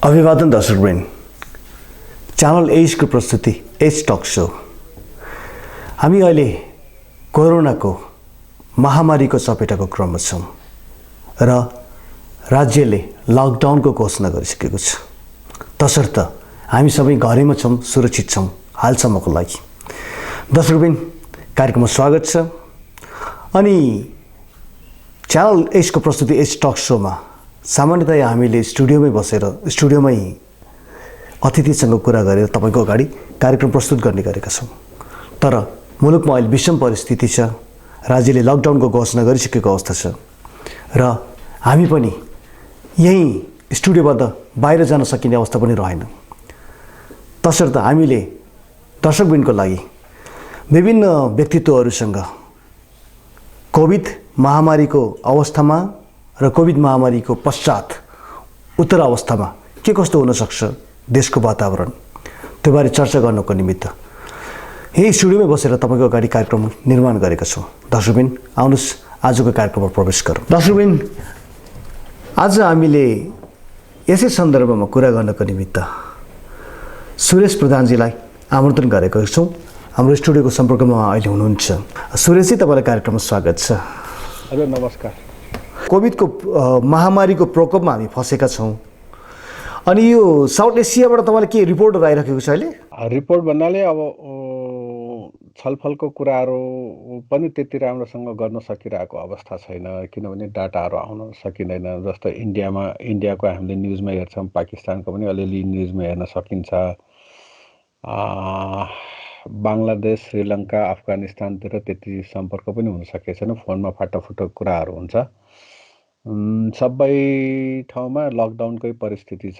अभिवादन दर्शकवृन्द, च्यानल एजको प्रस्तुति एज टक सो। हामी अहिले कोरोनाको महामारीको चपेटाको क्रममा छौँ र राज्यले लकडाउनको घोषणा गरिसकेको छ। तसर्थ हामी सबै घरैमा छौँ, सुरक्षित छौँ हालसम्मको लागि। दर्शकवृन्द, कार्यक्रममा स्वागत छ। अनि च्यानल एजको प्रस्तुति एज टक सोमा सामान्यतया हामीले स्टुडियोमै अतिथिसँग कुरा गरेर तपाईको अगाडि कार्यक्रम प्रस्तुत गर्ने गरेका छौँ। तर मुलुकमा अहिले विषम परिस्थिति छ, राज्यले लकडाउनको घोषणा गरिसकेको अवस्था छ र हामी पनि यही स्टुडियोबाट बाहिर जान सकिने अवस्था पनि रहेन। तसर्थ हामीले दर्शकवृन्दको लागि विभिन्न व्यक्तित्वहरूसँग कोभिड महामारीको अवस्थामा र कोभिड महामारीको पश्चात उत्तर अवस्थामा के कस्तो हुन सक्छ देशको वातावरण, त्योबारे चर्चा गर्नको निमित्त यही स्टुडियोमै बसेर तपाईको अगाडि कार्यक्रम निर्माण गरेका छौँ। दर्शकवृन्द, आउनुहोस् आजको कार्यक्रममा प्रवेश गरौँ। दर्शकवृन्द, आज हामीले यसै सन्दर्भमा कुरा गर्नको निमित्त सुरेश प्रधानजीलाई आमन्त्रण गरेका छौँ। हाम्रो स्टुडियोको सम्पर्कमा अहिले हुनुहुन्छ। सुरेशजी, तपाईँलाई कार्यक्रममा स्वागत छ। हजुर, नमस्कार। कोभिडको महामारीको प्रकोपमा हामी फँसेका छौँ। अनि यो साउथ एसियाबाट तपाईँलाई के रिपोर्टहरू आइरहेको छ अहिले? रिपोर्ट भन्नाले अब छलफलको कुराहरू पनि त्यति राम्रोसँग गर्न सकिरहेको अवस्था छैन, किनभने डाटाहरू आउन सकिँदैन। जस्तो इन्डियाको हामीले न्युजमा हेर्छौँ, पाकिस्तानको पनि अलिअलि न्युजमा हेर्न सकिन्छ। बङ्गलादेश, श्रीलङ्का, अफगानिस्तानतिर त्यति सम्पर्क पनि हुन सकेको छैन, फोनमा फाटाफुटो कुराहरू हुन्छ। सबै ठाउँमा लकडाउनकै परिस्थिति छ।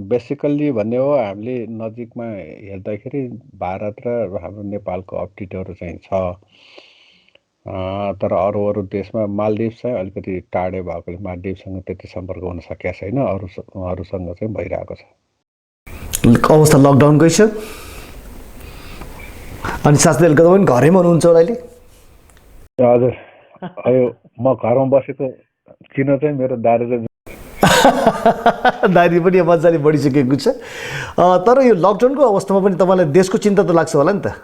बेसिकल्ली भन्ने हो, हामीले नजिकमा हेर्दाखेरि भारत र हाम्रो नेपालको अपडेटहरू चाहिँ छ। तर अरू देशमा मालदिभ चाहिँ अलिकति टाढे भएकोले मालदिभसँग त्यति सम्पर्क हुन सकेको छैन, अरूसँग चाहिँ भइरहेको छ। अवस्था लकडाउनकै छ। अनि साथै तपाईँ पनि घरैमा हुनुहुन्छ होला अहिले? हजुर, यो म घरमा बसेको किन चाहिँ मेरो दारी दारी पनि मजाले बढिसकेको छ। तर यो लकडाउनको अवस्थामा पनि तपाईँलाई देशको चिन्ता त लाग्छ होला नि त?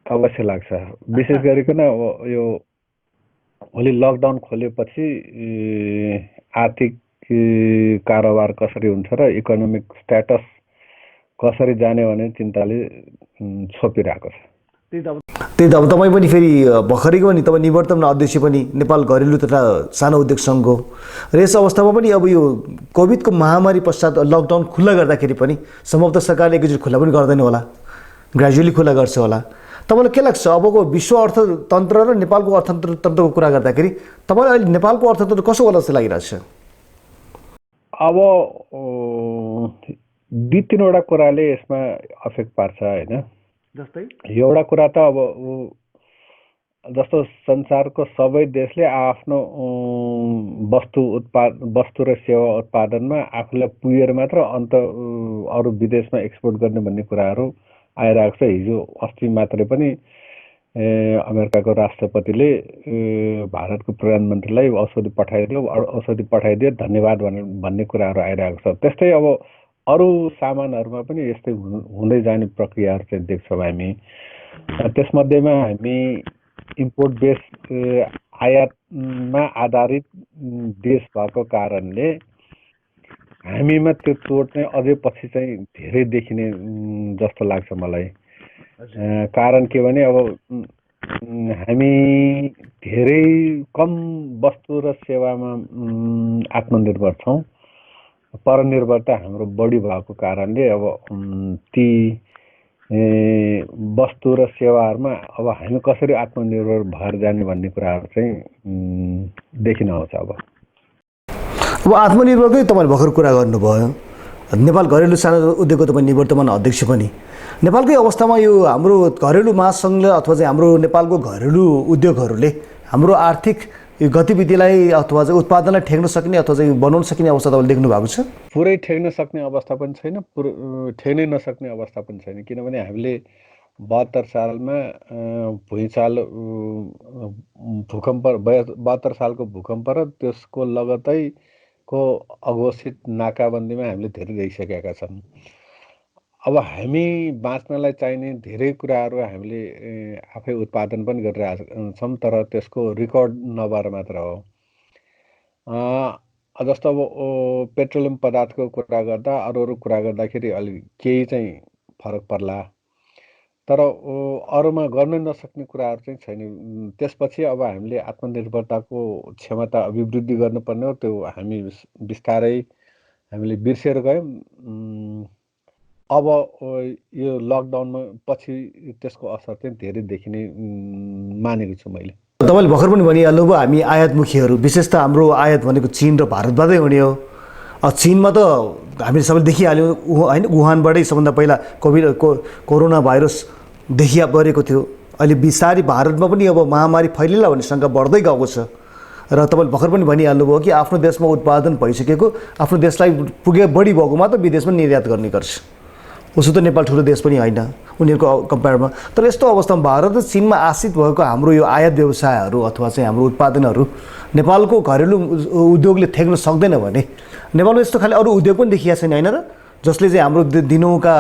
अवश्य लाग्छ। विशेष गरिकन यो अलि लकडाउन खोलेपछि आर्थिक कारोबार कसरी हुन्छ र इकोनोमिक स्ट्याटस कसरी जाने भन्ने चिन्ताले छोपिरहेको छ। त्यही त अब तपाईँ पनि फेरि भर्खरैको नि तपाईँ निवर्तमान अध्यक्ष पनि नेपाल घरेलु तथा सानो उद्योग सङ्घको, र यस अवस्थामा पनि अब यो कोभिडको महामारी पश्चात लकडाउन खुल्ला गर्दाखेरि पनि सम्भवतः सरकारले एकैचोटि खुल्ला पनि गर्दैन होला, ग्रेजुअली खुल्ला गर्छ होला। तपाईँलाई के लाग्छ अबको विश्व अर्थतन्त्र र नेपालको अर्थतन्त्रको कुरा गर्दाखेरि तपाईँलाई अहिले नेपालको अर्थतन्त्र कसो होला जस्तो लागिरहेछ? अब 2-3वटा कुराले यसमा अफेक्ट पार्छ होइन। जस्तै एउटा कुरा त अब जस्तो संसारको सबै देशले आफ्नो वस्तु र सेवा उत्पादनमा आफूलाई पुगेर मात्र अन्त अरू विदेशमा एक्सपोर्ट गर्ने भन्ने कुराहरू आइरहेको छ। हिजो अस्ति मात्रै पनि अमेरिकाको राष्ट्रपतिले भारतको प्रधानमन्त्रीलाई औषधि पठाइदियो धन्यवाद भन्ने कुराहरू आइरहेको छ। त्यस्तै अब अरू सामानहरूमा पनि यस्तै हुँदै जाने प्रक्रियाहरू चाहिँ देख्छौँ हामी। त्यसमध्येमा हामी इम्पोर्ट बेस आयातमा आधारित देश भएको कारणले हामीमा त्यो चोट चाहिँ अझै पछि चाहिँ धेरै देखिने जस्तो लाग्छ मलाई। कारण के भने अब हामी धेरै कम वस्तु र सेवामा आत्मनिर्भर छौँ। परनिर्भरता हाम्रो बढी भएको कारणले अब ती वस्तु र सेवाहरूमा अब हामी कसरी आत्मनिर्भर भएर जाने भन्ने कुराहरू चाहिँ देखिन आउँछ। अब आत्मनिर्भरकै तपाईँले भर्खर कुरा गर्नुभयो। नेपाल घरेलु सानो उद्योगको तपाईँ निवर्तमान अध्यक्ष पनि। नेपालकै अवस्थामा यो हाम्रो घरेलु महासङ्घले अथवा चाहिँ हाम्रो नेपालको घरेलु उद्योगहरूले हाम्रो आर्थिक यो गतिविधिलाई अथवा चाहिँ उत्पादनलाई ठेक्न सक्ने अथवा चाहिँ बनाउन सकिने अवस्था तपाईँले देख्नु भएको छ? पुरै ठेक्न सक्ने अवस्था पनि छैन, ठेक्नै नसक्ने अवस्था पनि छैन। किनभने हामीले 72 सालमा भुइँचालो भूकम्प 72 सालको भूकम्प र त्यसको लगतै को अघोषित नाकाबन्दीमा हामीले धेरै देखिसकेका छौँ। अब हामी बाँच्नलाई चाहिने धेरै कुराहरू हामीले आफै उत्पादन पनि गरिरहेका छौँ, तर त्यसको रेकर्ड नभएर मात्र हो। जस्तो अब पेट्रोलियम पदार्थको कुरा गर्दा अरू कुरा गर्दाखेरि अलि केही चाहिँ फरक पर्ला, तर अरूमा गर्न नसक्ने कुराहरू चाहिँ छैन। त्यसपछि अब हामीले आत्मनिर्भरताको क्षमता अभिवृद्धि गर्नुपर्ने हो। त्यो हामी बिस्तारै हामीले बिर्सेर गयौँ। अब यो लकडाउनमा पछि त्यसको असर चाहिँ धेरै देखिने मानेको छु मैले। तपाईँले भर्खर पनि भनिहाल्नुभयो हामी आयातमुखीहरू, विशेष त हाम्रो आयात भनेको चीन र भारतबाटै हुने हो। चीनमा त हामीले सबैले देखिहाल्यौँ होइन, वुहानबाटै सबभन्दा पहिला कोरोना भाइरस देखिया परेको थियो। अहिले बिस्तारै भारतमा पनि अब महामारी फैलिला भन्ने शङ्का बढ्दै गएको छ। र तपाईँले भर्खर पनि भनिहाल्नुभयो कि आफ्नो देशमा उत्पादन भइसकेको आफ्नो देशलाई पुगे बढी भएको मात्र विदेशमा निर्यात गर्ने गर्छ। उसो त नेपाल ठुलो देश पनि होइन उनीहरूको कम्पेयरमा। तर यस्तो अवस्थामा भारत र चीनमा आश्रित भएको हाम्रो यो आयात व्यवसायहरू अथवा चाहिँ हाम्रो उत्पादनहरू नेपालको घरेलु उद्योगले थ्याक्न सक्दैन भने नेपालमा यस्तो खालि अरू उद्योग पनि देखिएको छैन होइन र, जसले चाहिँ हाम्रो दिनौका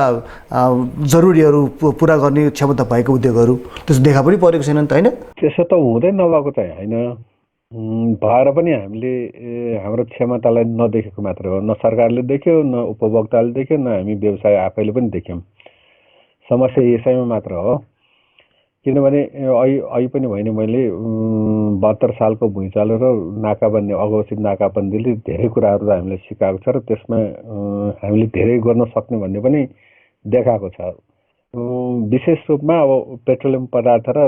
जरुरीहरू पुरा गर्ने क्षमता भएको उद्योगहरू त्यस्तो देखा पनि परेको छैन नि त होइन? त्यसो त हुँदै नभएको चाहिँ होइन, भएर पनि हामीले हाम्रो क्षमतालाई नदेखेको मात्र हो। न सरकारले देख्यो, न उपभोक्ताले देख्यो, न हामी व्यवसाय आफैले पनि देख्यौँ। समस्या यसैमा मात्र हो। किनभने अहिले पनि भने मैले 72 सालको भुइँचालो र नाकाबन्दी, अघोषित नाकाबन्दीले धेरै कुराहरू त हामीले सिकाएको छ र त्यसमा हामीले धेरै गर्न सक्ने भन्ने पनि देखाएको छ। विशेष रूपमा अब पेट्रोलियम पदार्थ र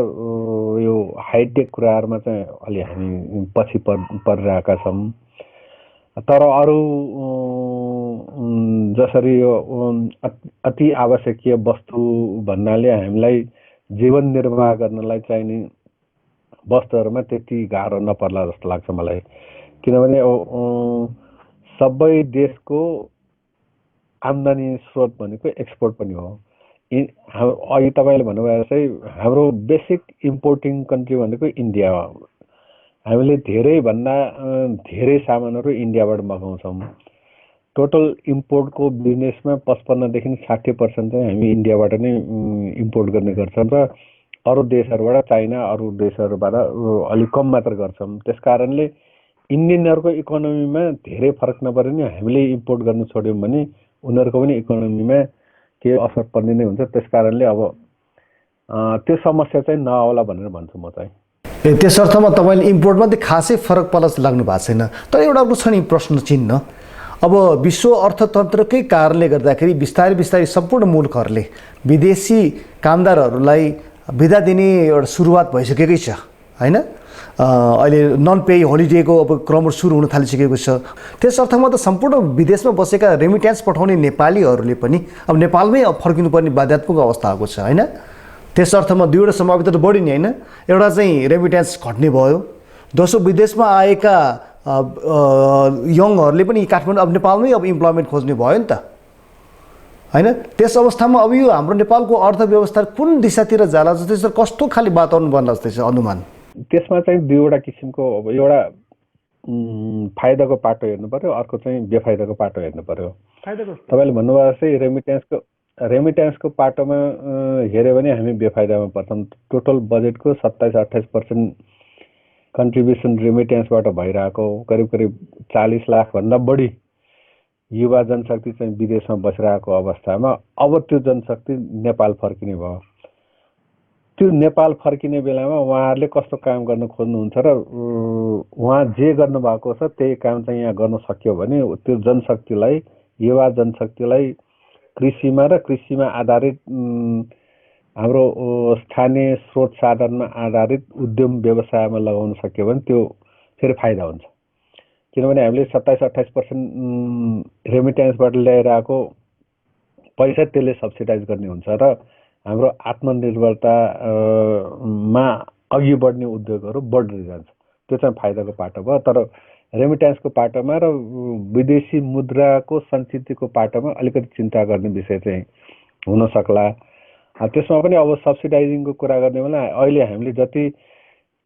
यो हाइटेक कुराहरूमा चाहिँ अलि हामी पछि परिरहेका छौँ। तर अरू जसरी यो अति आवश्यकीय वस्तु भन्नाले हामीलाई जीवन निर्वाह गर्नलाई चाहिने वस्तुहरूमा त्यति गाह्रो नपर्ला जस्तो लाग्छ मलाई। किनभने सबै देशको आम्दानी स्रोत भनेको एक्सपोर्ट पनि हो। अहिले तपाईँले भन्नुभयो जस्तै हाम्रो बेसिक इम्पोर्टिङ कन्ट्री भनेको इन्डिया हो। हामीले धेरैभन्दा धेरै सामानहरू इन्डियाबाट मगाउँछौँ। टोटल इम्पोर्टको बिजनेसमा 55देखि 60% चाहिँ हामी इन्डियाबाट नै इम्पोर्ट गर्ने गर्छौँ र अरू देशहरूबाट, चाइना अरू देशहरूबाट अलिक कम मात्र गर्छौँ। त्यस कारणले इन्डियनहरूको इकोनोमीमा धेरै फरक नपरे नि हामीले इम्पोर्ट गर्न छोड्यौँ भने उनीहरूको पनि इकोनोमीमा केही असर पर्ने नै हुन्छ। त्यस कारणले अब त्यो समस्या चाहिँ नआउला भनेर भन्छु म चाहिँ। त्यस अर्थमा तपाईँले इम्पोर्टमा चाहिँ खासै फरक पर्ला जस्तो लाग्नु भएको छैन। तर एउटा अर्को छ नि प्रश्न चिन्ह, अब विश्व अर्थतन्त्रकै कारणले गर्दाखेरि बिस्तारै बिस्तारै सम्पूर्ण मुलुकहरूले विदेशी कामदारहरूलाई बिदा दिने एउटा सुरुवात भइसकेकै छ होइन? अहिले नन पे होलिडेको अब क्रम सुरु हुन थालिसकेको छ। त्यस अर्थमा त सम्पूर्ण विदेशमा बसेका रेमिट्यान्स पठाउने नेपालीहरूले पनि अब नेपालमै फर्किनुपर्ने बाध्यात्मक अवस्था आएको छ होइन? त्यस अर्थमा दुईवटा सम्भावित त बढी नि होइन, एउटा चाहिँ रेमिट्यान्स घट्ने भयो, दोस्रो विदेशमा आएका यङहरूले पनि काठमाडौँ अब नेपालमै अब इम्प्लोइमेन्ट खोज्ने भयो नि त होइन? त्यस अवस्थामा अब यो हाम्रो नेपालको अर्थव्यवस्था कुन दिशातिर जाला जस्तै छ, कस्तो खाले वातावरण बन्ला जस्तै छ अनुमान? त्यसमा चाहिँ दुईवटा किसिमको, अब एउटा फाइदाको पाटो हेर्नु पर्यो, अर्को चाहिँ बेफाइदाको पाटो हेर्नु पर्यो। तपाईँले भन्नुभयो जस्तै रेमिट्यान्सको पाटोमा हेऱ्यो भने हामी बेफाइदामा पर्छौँ। टोटल बजेटको 27-28% कन्ट्रिब्युसन रेमिट्यान्सबाट भइरहेको, करिब 40 लाखभन्दा बढी युवा जनशक्ति चाहिँ विदेशमा बसिरहेको अवस्थामा अब त्यो जनशक्ति नेपाल फर्किने भयो। त्यो नेपाल फर्किने बेलामा उहाँहरूले कस्तो काम गर्न खोज्नुहुन्छ र उहाँ जे गर्नुभएको छ त्यही काम चाहिँ यहाँ गर्न सक्यो भने त्यो जनशक्तिलाई, युवा जनशक्तिलाई कृषिमा र कृषिमा आधारित हाम्रो स्थानीय स्रोत साधनमा आधारित उद्यम व्यवसायमा लगाउन सक्यो भने त्यो फेरि फाइदा हुन्छ। किनभने हामीले 27-28% रेमिट्यान्सबाट ल्याएर आएको पैसा त्यसले सब्सिडाइज गर्ने हुन्छ र हाम्रो आत्मनिर्भरतामा अघि बढ्ने उद्योगहरू बढ्दै जान्छ। त्यो चाहिँ फाइदाको पाटो भयो। तर रेमिट्यान्सको पाटोमा र विदेशी मुद्राको सञ्चितको पाटोमा अलिकति चिन्ता गर्ने विषय चाहिँ हुन सक्ला। त्यसमा पनि अब सब्सिडाइजिङको कुरा गर्ने बेला अहिले हामीले जति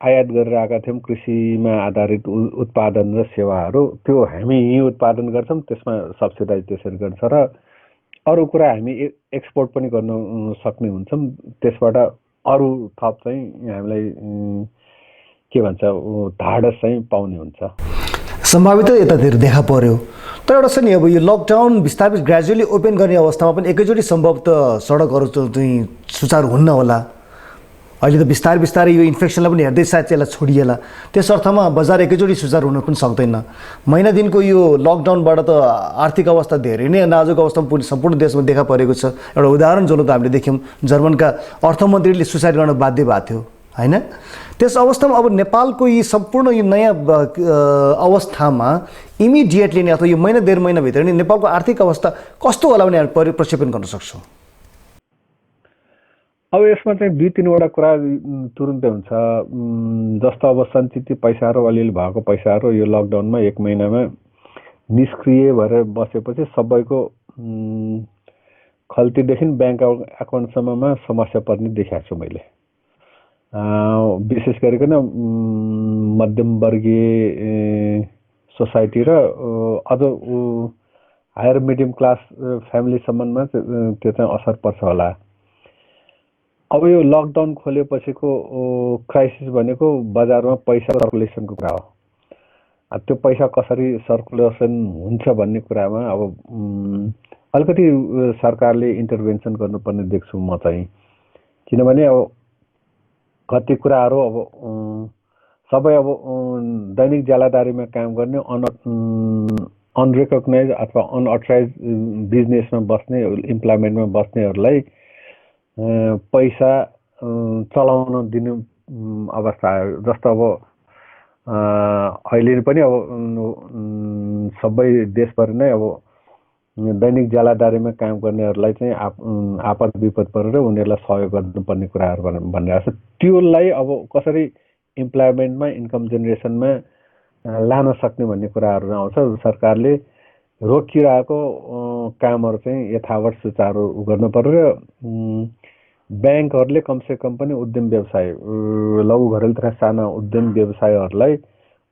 आयात गरेर आएका थियौँ कृषिमा आधारित उत्पादन र सेवाहरू, त्यो हामी यहीँ उत्पादन गर्छौँ, त्यसमा सब्सिडाइज त्यसरी गर्छ र अरू कुरा हामी एक्सपोर्ट पनि गर्न सक्ने हुन्छौँ। त्यसबाट अरू थप चाहिँ हामीलाई के भन्छ धाडस चाहिँ पाउने हुन्छ। सम्भावित यतातिर देखा पर्यो, तर एउटा छ नि, अब यो लकडाउन बिस्तारै ग्रेजुअली ओपन गर्ने अवस्थामा पनि एकैचोटि सम्भवतः सडकहरू चाहिँ सुचारू हुन्न होला। अहिले त बिस्तारै बिस्तारै यो इन्फेक्सनलाई पनि हेर्दै सायद यसलाई छोडिएला, त्यस अर्थमा बजार एकैचोटि सुचारू हुन पनि सक्दैन। महिना दिनको यो लकडाउनबाट त आर्थिक अवस्था धेरै नै नाजुक अवस्थामा पुग्ने सम्पूर्ण देशमा देखा परेको छ। एउटा उदाहरण जसले त हामीले देख्यौँ, जर्मनका अर्थमन्त्रीले सुसाइड गर्न बाध्य भएको थियो होइन। त्यस अवस्थामा अब नेपालको यी सम्पूर्ण यो नयाँ अवस्थामा इमिडिएटली नै अथवा यो महिना 1.5 महिनाभित्र नै नेपालको आर्थिक अवस्था कस्तो होला भने हामी प्रक्षेपण गर्न सक्छौँ? अब यसमा चाहिँ 2-3वटा कुरा तुरुन्तै हुन्छ। जस्तो अब सञ्चित पैसाहरू, अलिअलि भएको पैसाहरू यो लकडाउनमा 1 महिनामा निष्क्रिय भएर बसेपछि सबैको खल्तीदेखि ब्याङ्क एकाउन्टसम्ममा समस्या पर्ने देखाएको छु मैले। विशेष गरिकन मध्यमवर्गीय सोसाइटी र अझ हायर मिडियम क्लास फ्यामिलीसम्ममा त्यो चाहिँ असर पर्छ होला। अब यो लकडाउन खोलेपछिको क्राइसिस भनेको बजारमा पैसा सर्कुलेसनको कुरा हो। त्यो पैसा कसरी सर्कुलेसन हुन्छ भन्ने कुरामा अब अलिकति सरकारले इन्टरभेन्सन गर्नुपर्ने देख्छु म चाहिँ। किनभने अब कति कुराहरू अब सबै अब दैनिक ज्यालादारीमा काम गर्ने अनरेकग्नाइज अथवा अनअथराइज बिजनेसमा बस्ने, इम्प्लोइमेन्टमा बस्नेहरूलाई पैसा चलाउन दिने अवस्था आयो। जस्तो अब अहिले पनि अब सबै देशभरि नै अब दैनिक ज्यालादारीमा काम गर्नेहरूलाई चाहिँ आपद विपद परेर उनीहरूलाई सहयोग गर्नुपर्ने कुराहरू भनिरहेको छ। त्योलाई अब कसरी इम्प्लोइमेन्टमा, इन्कम जेनेरेसनमा लान सक्ने भन्ने कुराहरू आउँछ। सरकारले रोकिरहेको कामहरू चाहिँ यथावत सुचारू गर्नु पर्यो। ब्याङ्कहरूले कमसेकम पनि उद्यम व्यवसाय, लघु घरेलु तथा साना उद्यम व्यवसायहरूलाई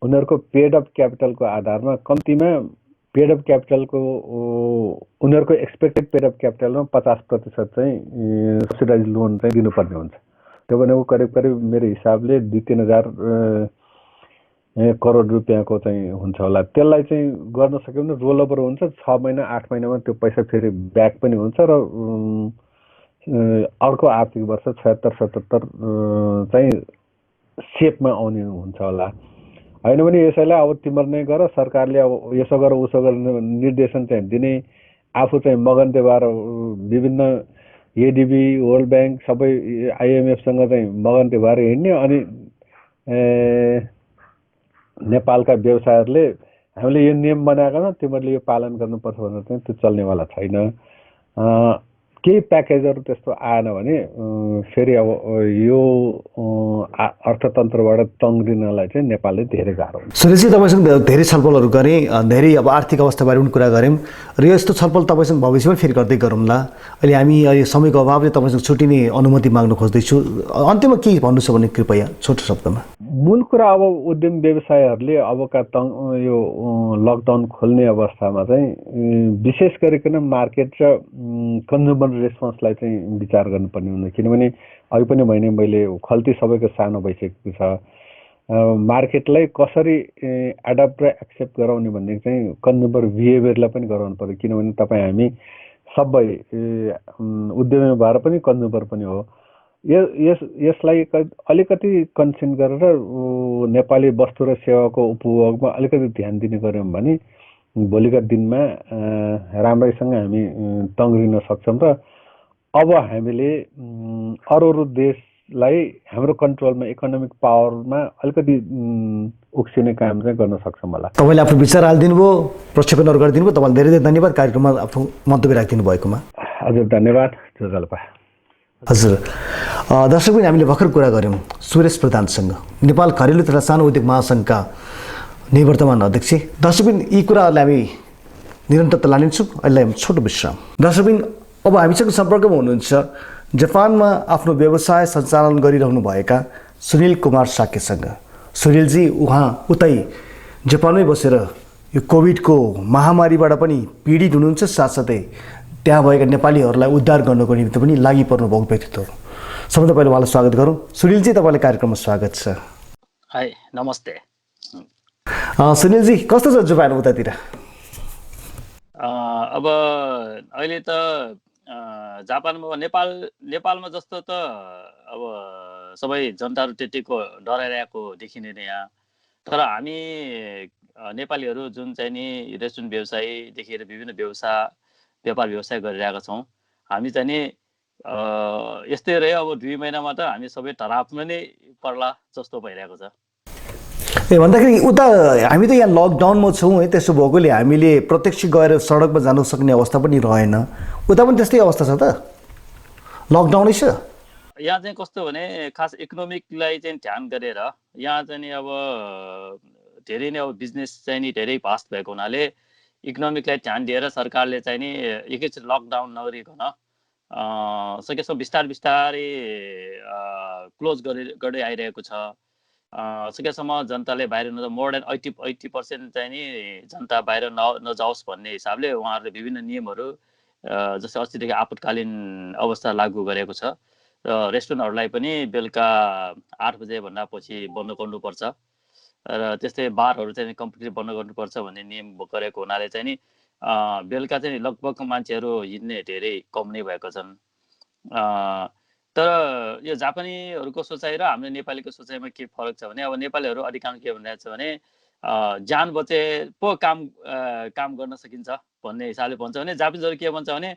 उनीहरूको पेड अफ क्यापिटलको आधारमा कम्तीमा पेड अफ क्यापिटलको उनीहरूको एक्सपेक्टेड पेड अफ क्यापिटलमा 50% चाहिँ सब्सिडाइज लोन चाहिँ दिनुपर्ने हुन्छ। त्यो भनेको करिब मेरो हिसाबले 2-3 हजार करोड रुपियाँको चाहिँ हुन्छ होला। त्यसलाई चाहिँ गर्न सक्यो भने रोल ओभर हुन्छ, 6 महिना 8 महिनामा त्यो पैसा फेरि ब्याक पनि हुन्छ र अर्को आर्थिक वर्ष 76-77 चाहिँ सेपमा आउने हुन्छ होला। होइन भने यसैलाई अब तिम्रो नै गर, सरकारले अब यसो गर उसो गर निर्देशन चाहिँ दिने, आफू चाहिँ मगन्ते भएर विभिन्न एडिबी, वर्ल्ड ब्याङ्क, सबै आइएमएफसँग चाहिँ मगन्ते भएर हिँड्ने, अनि नेपालका व्यवसायहरूले हामीले यो नियम बनाएको छ तिमीहरूले यो पालन गर्नुपर्छ भनेर चाहिँ त्यो चल्नेवाला छैन। केही प्याकेजहरू त्यस्तो आएन भने फेरि अब यो अर्थतन्त्रबाट तङ्ग्रिनलाई चाहिँ नेपालले धेरै गाह्रो हुन्छ। सुरेशजी, तपाईँसँग धेरै छलफलहरू गरेँ, धेरै अब आर्थिक अवस्थाबारे पनि कुरा गऱ्यौँ र यस्तो छलफल तपाईँसँग भविष्यमा फेरि गर्दै गरौँला। अहिले हामी अहिले समयको अभावले तपाईँसँग छुट्टिने अनुमति माग्न खोज्दैछु। अन्त्यमा के भन्नु छ भने कृपया छोटो शब्दमा। मूल कुरा अब उद्यम व्यवसायहरूले अबका यो लकडाउन खोल्ने अवस्थामा चाहिँ विशेष गरिकन मार्केट र कन्ज्युमर रेस्पोन्सलाई चाहिँ विचार गर्नुपर्ने हुन्छ। किनभने अघि पनि भने मैले खल्ती सबैको सानो भइसकेको छ। मार्केटलाई कसरी एडप्ट र एक्सेप्ट गराउने भन्ने चाहिँ कन्ज्युमर बिहेभियरलाई पनि गराउनु पर्यो। किनभने तपाईँ हामी सबै उद्यमी भएर पनि कन्ज्युमर पनि हो। यसलाई अलिकति कन्सिडर गरेर नेपाली वस्तु र सेवाको उपभोगमा अलिकति ध्यान दिने गऱ्यौँ भने भोलिका दिनमा राम्रैसँग हामी तङ्ग्रिन सक्छौँ र अब हामीले अरू देशलाई हाम्रो कन्ट्रोलमा, इकोनोमिक पावरमा अलिकति उक्सिने काम चाहिँ गर्न सक्छौँ होला। तपाईँले आफ्नो विचार हालिदिनु भयो, प्रक्षेपणहरू गरिदिनु भयो। तपाईँलाई धेरै धेरै धन्यवाद कार्यक्रममा आफ्नो मन्तव्य राखिदिनु भएकोमा। हजुर धन्यवाद जलपा। हजुर दर्शक पनि हामीले भर्खर कुरा गऱ्यौँ सुरेश प्रधानसँग, नेपाल घरेलु तथा सानो उद्योग महासङ्घका निवर्तमान अध्यक्ष। दर्शकबिन यी कुराहरूलाई हामी निरन्तरता लानेछौँ। अहिले छोटो विश्राम। दर्शकबिन अब हामीसँग सम्पर्कमा हुनुहुन्छ जापानमा आफ्नो व्यवसाय सञ्चालन गरिरहनु भएका सुनिल कुमार साकेसँग। सुनिलजी, उहाँ उतै जापानमै बसेर यो कोभिडको महामारीबाट पनि पीडित हुनुहुन्छ, साथसाथै त्यहाँ भएका नेपालीहरूलाई उद्धार गर्नको निम्ति पनि लागि पर्नु भएको व्यक्तित्व हो। सबभन्दा पहिला उहाँलाई स्वागत गरौँ। सुनिलजी, तपाईँलाई कार्यक्रममा स्वागत छ। हाई, नमस्ते। सुनिलजी, कस्तो छ जापान उतातिर? अब अहिले त जापानमा नेपालमा जस्तो त अब सबै जनताहरू त्यतिको डराइरहेको देखिँदैन यहाँ। तर हामी नेपालीहरू जुन चाहिँ नि रेस्टुरेन्ट व्यवसायीदेखि लिएर विभिन्न व्यापार व्यवसाय गरिरहेका छौँ, हामी चाहिँ नि यस्तै रह्यो। अब 2 महिनामा त हामी सबै टराप्न नै पर्ला जस्तो भइरहेको छ। ए भन्दाखेरि उता हामी त यहाँ लकडाउनमा छौँ है, त्यसो भएकोले हामीले प्रत्यक्ष गएर सडकमा जान सक्ने अवस्था पनि रहेन। उता पनि त्यस्तै अवस्था छ त? लकडाउनै छ? यहाँ चाहिँ कस्तो भने खास इकोनोमिकलाई चाहिँ ध्यान गरेर यहाँ चाहिँ नि अब धेरै नै अब बिजनेस चाहिँ नि धेरै फास्ट भएको हुनाले इकोनोमिकलाई ध्यान दिएर सरकारले चाहिँ नि एकैचोटि लकडाउन नगरिकन सकेसम्म बिस्तारै क्लोज गर्दै आइरहेको छ। सकेसम्म जनताले बाहिर मोर देन 80% चाहिँ नि जनता बाहिर नजाओस् भन्ने हिसाबले उहाँहरूले विभिन्न नियमहरू जस्तै अस्तिदेखि आपतकालीन अवस्था लागू गरेको छ र रेस्टुरेन्टहरूलाई पनि बेलुका 8 बजेभन्दा पछि बन्द गर्नुपर्छ र त्यस्तै बारहरू चाहिँ कम्प्लिटली बन्द गर्नुपर्छ भन्ने नियम गरेको हुनाले चाहिँ नि बेलुका चाहिँ लगभग मान्छेहरू हिँड्ने धेरै कम नै भएको छन्। तर यो जापानीहरूको सोचाइ र हाम्रो नेपालीको सोचाइमा के फरक छ भने अब नेपालीहरू अधिकांश के भनिरहेको छ भने ज्यान बचे पो काम गर्न सकिन्छ भन्ने हिसाबले भन्छ भने जापानिजहरू के भन्छ भने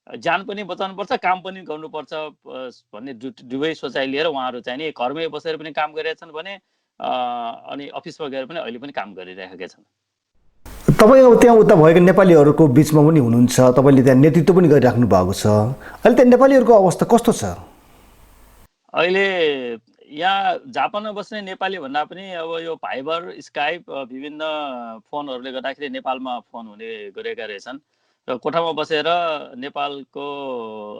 ज्यान पनि बचाउनुपर्छ, काम पनि गर्नुपर्छ भन्ने दुवै सोचाइ लिएर उहाँहरू चाहिँ नि घरमै बसेर पनि काम गरिरहेछन् भने अनि अफिसमा गएर पनि अहिले पनि काम गरिरहेका छन्। तपाईँ अब त्यहाँ उता भएको नेपालीहरूको बिचमा पनि हुनुहुन्छ, तपाईँले त्यहाँ नेतृत्व पनि गरिराख्नु भएको छ। अहिले त्यहाँ नेपालीहरूको अवस्था कस्तो छ? अहिले यहाँ जापानमा बस्ने नेपाली भन्दा पनि अब यो फाइबर, स्काइप विभिन्न फोनहरूले गर्दाखेरि नेपालमा फोन हुने गरेका रहेछन् र कोठामा बसेर नेपालको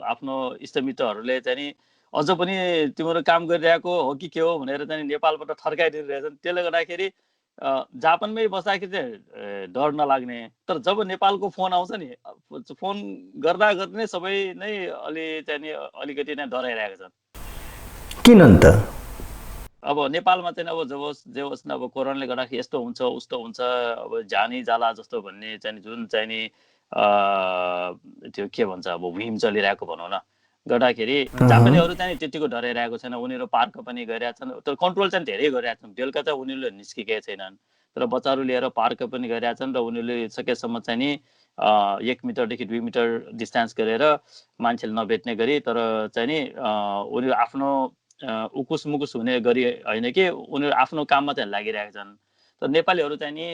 आफ्नो इष्टमित्रहरूले चाहिँ नि अझ पनि तिम्रो काम गरिरहेको हो कि के हो भनेर चाहिँ नेपालबाट थर्काइदिइरहेछन्। त्यसले गर्दाखेरि जापानमै बस्दाखेरि चाहिँ डर नलाग्ने, तर जब नेपालको फोन आउँछ नि फोन गर्दा नै सबै नै अलिकति नै डराइरहेका छन्। किन अन्त? अब नेपालमा चाहिँ अब जे होस् न, अब कोरोनाले गर्दाखेरि यस्तो हुन्छ उस्तो हुन्छ, अब जानै जाला जस्तो भन्ने चाहिँ जुन चाहिँ नि त्यो के भन्छ अब भुइम चलिरहेको भनौँ न गर्दाखेरि जापानीहरू चाहिँ त्यतिको डराइरहेको छैन। उनीहरू पार्क पनि गइरहेछन्, तर कन्ट्रोल चाहिँ धेरै गरिरहेछन्। बेलुका चाहिँ उनीहरूले निस्किएकै छैनन्, तर बच्चाहरू लिएर पार्क पनि गइरहेछन् र उनीहरूले सकेसम्म चाहिँ नि 1 मिटरदेखि 2 मिटर डिस्टेन्स गरेर मान्छेले नभेट्ने गरी, तर चाहिँ नि उनीहरू आफ्नो उकुस मुकुस हुने गरी होइन कि उनीहरू आफ्नो काममा चाहिँ लागिरहेका छन्। तर नेपालीहरू चाहिँ नि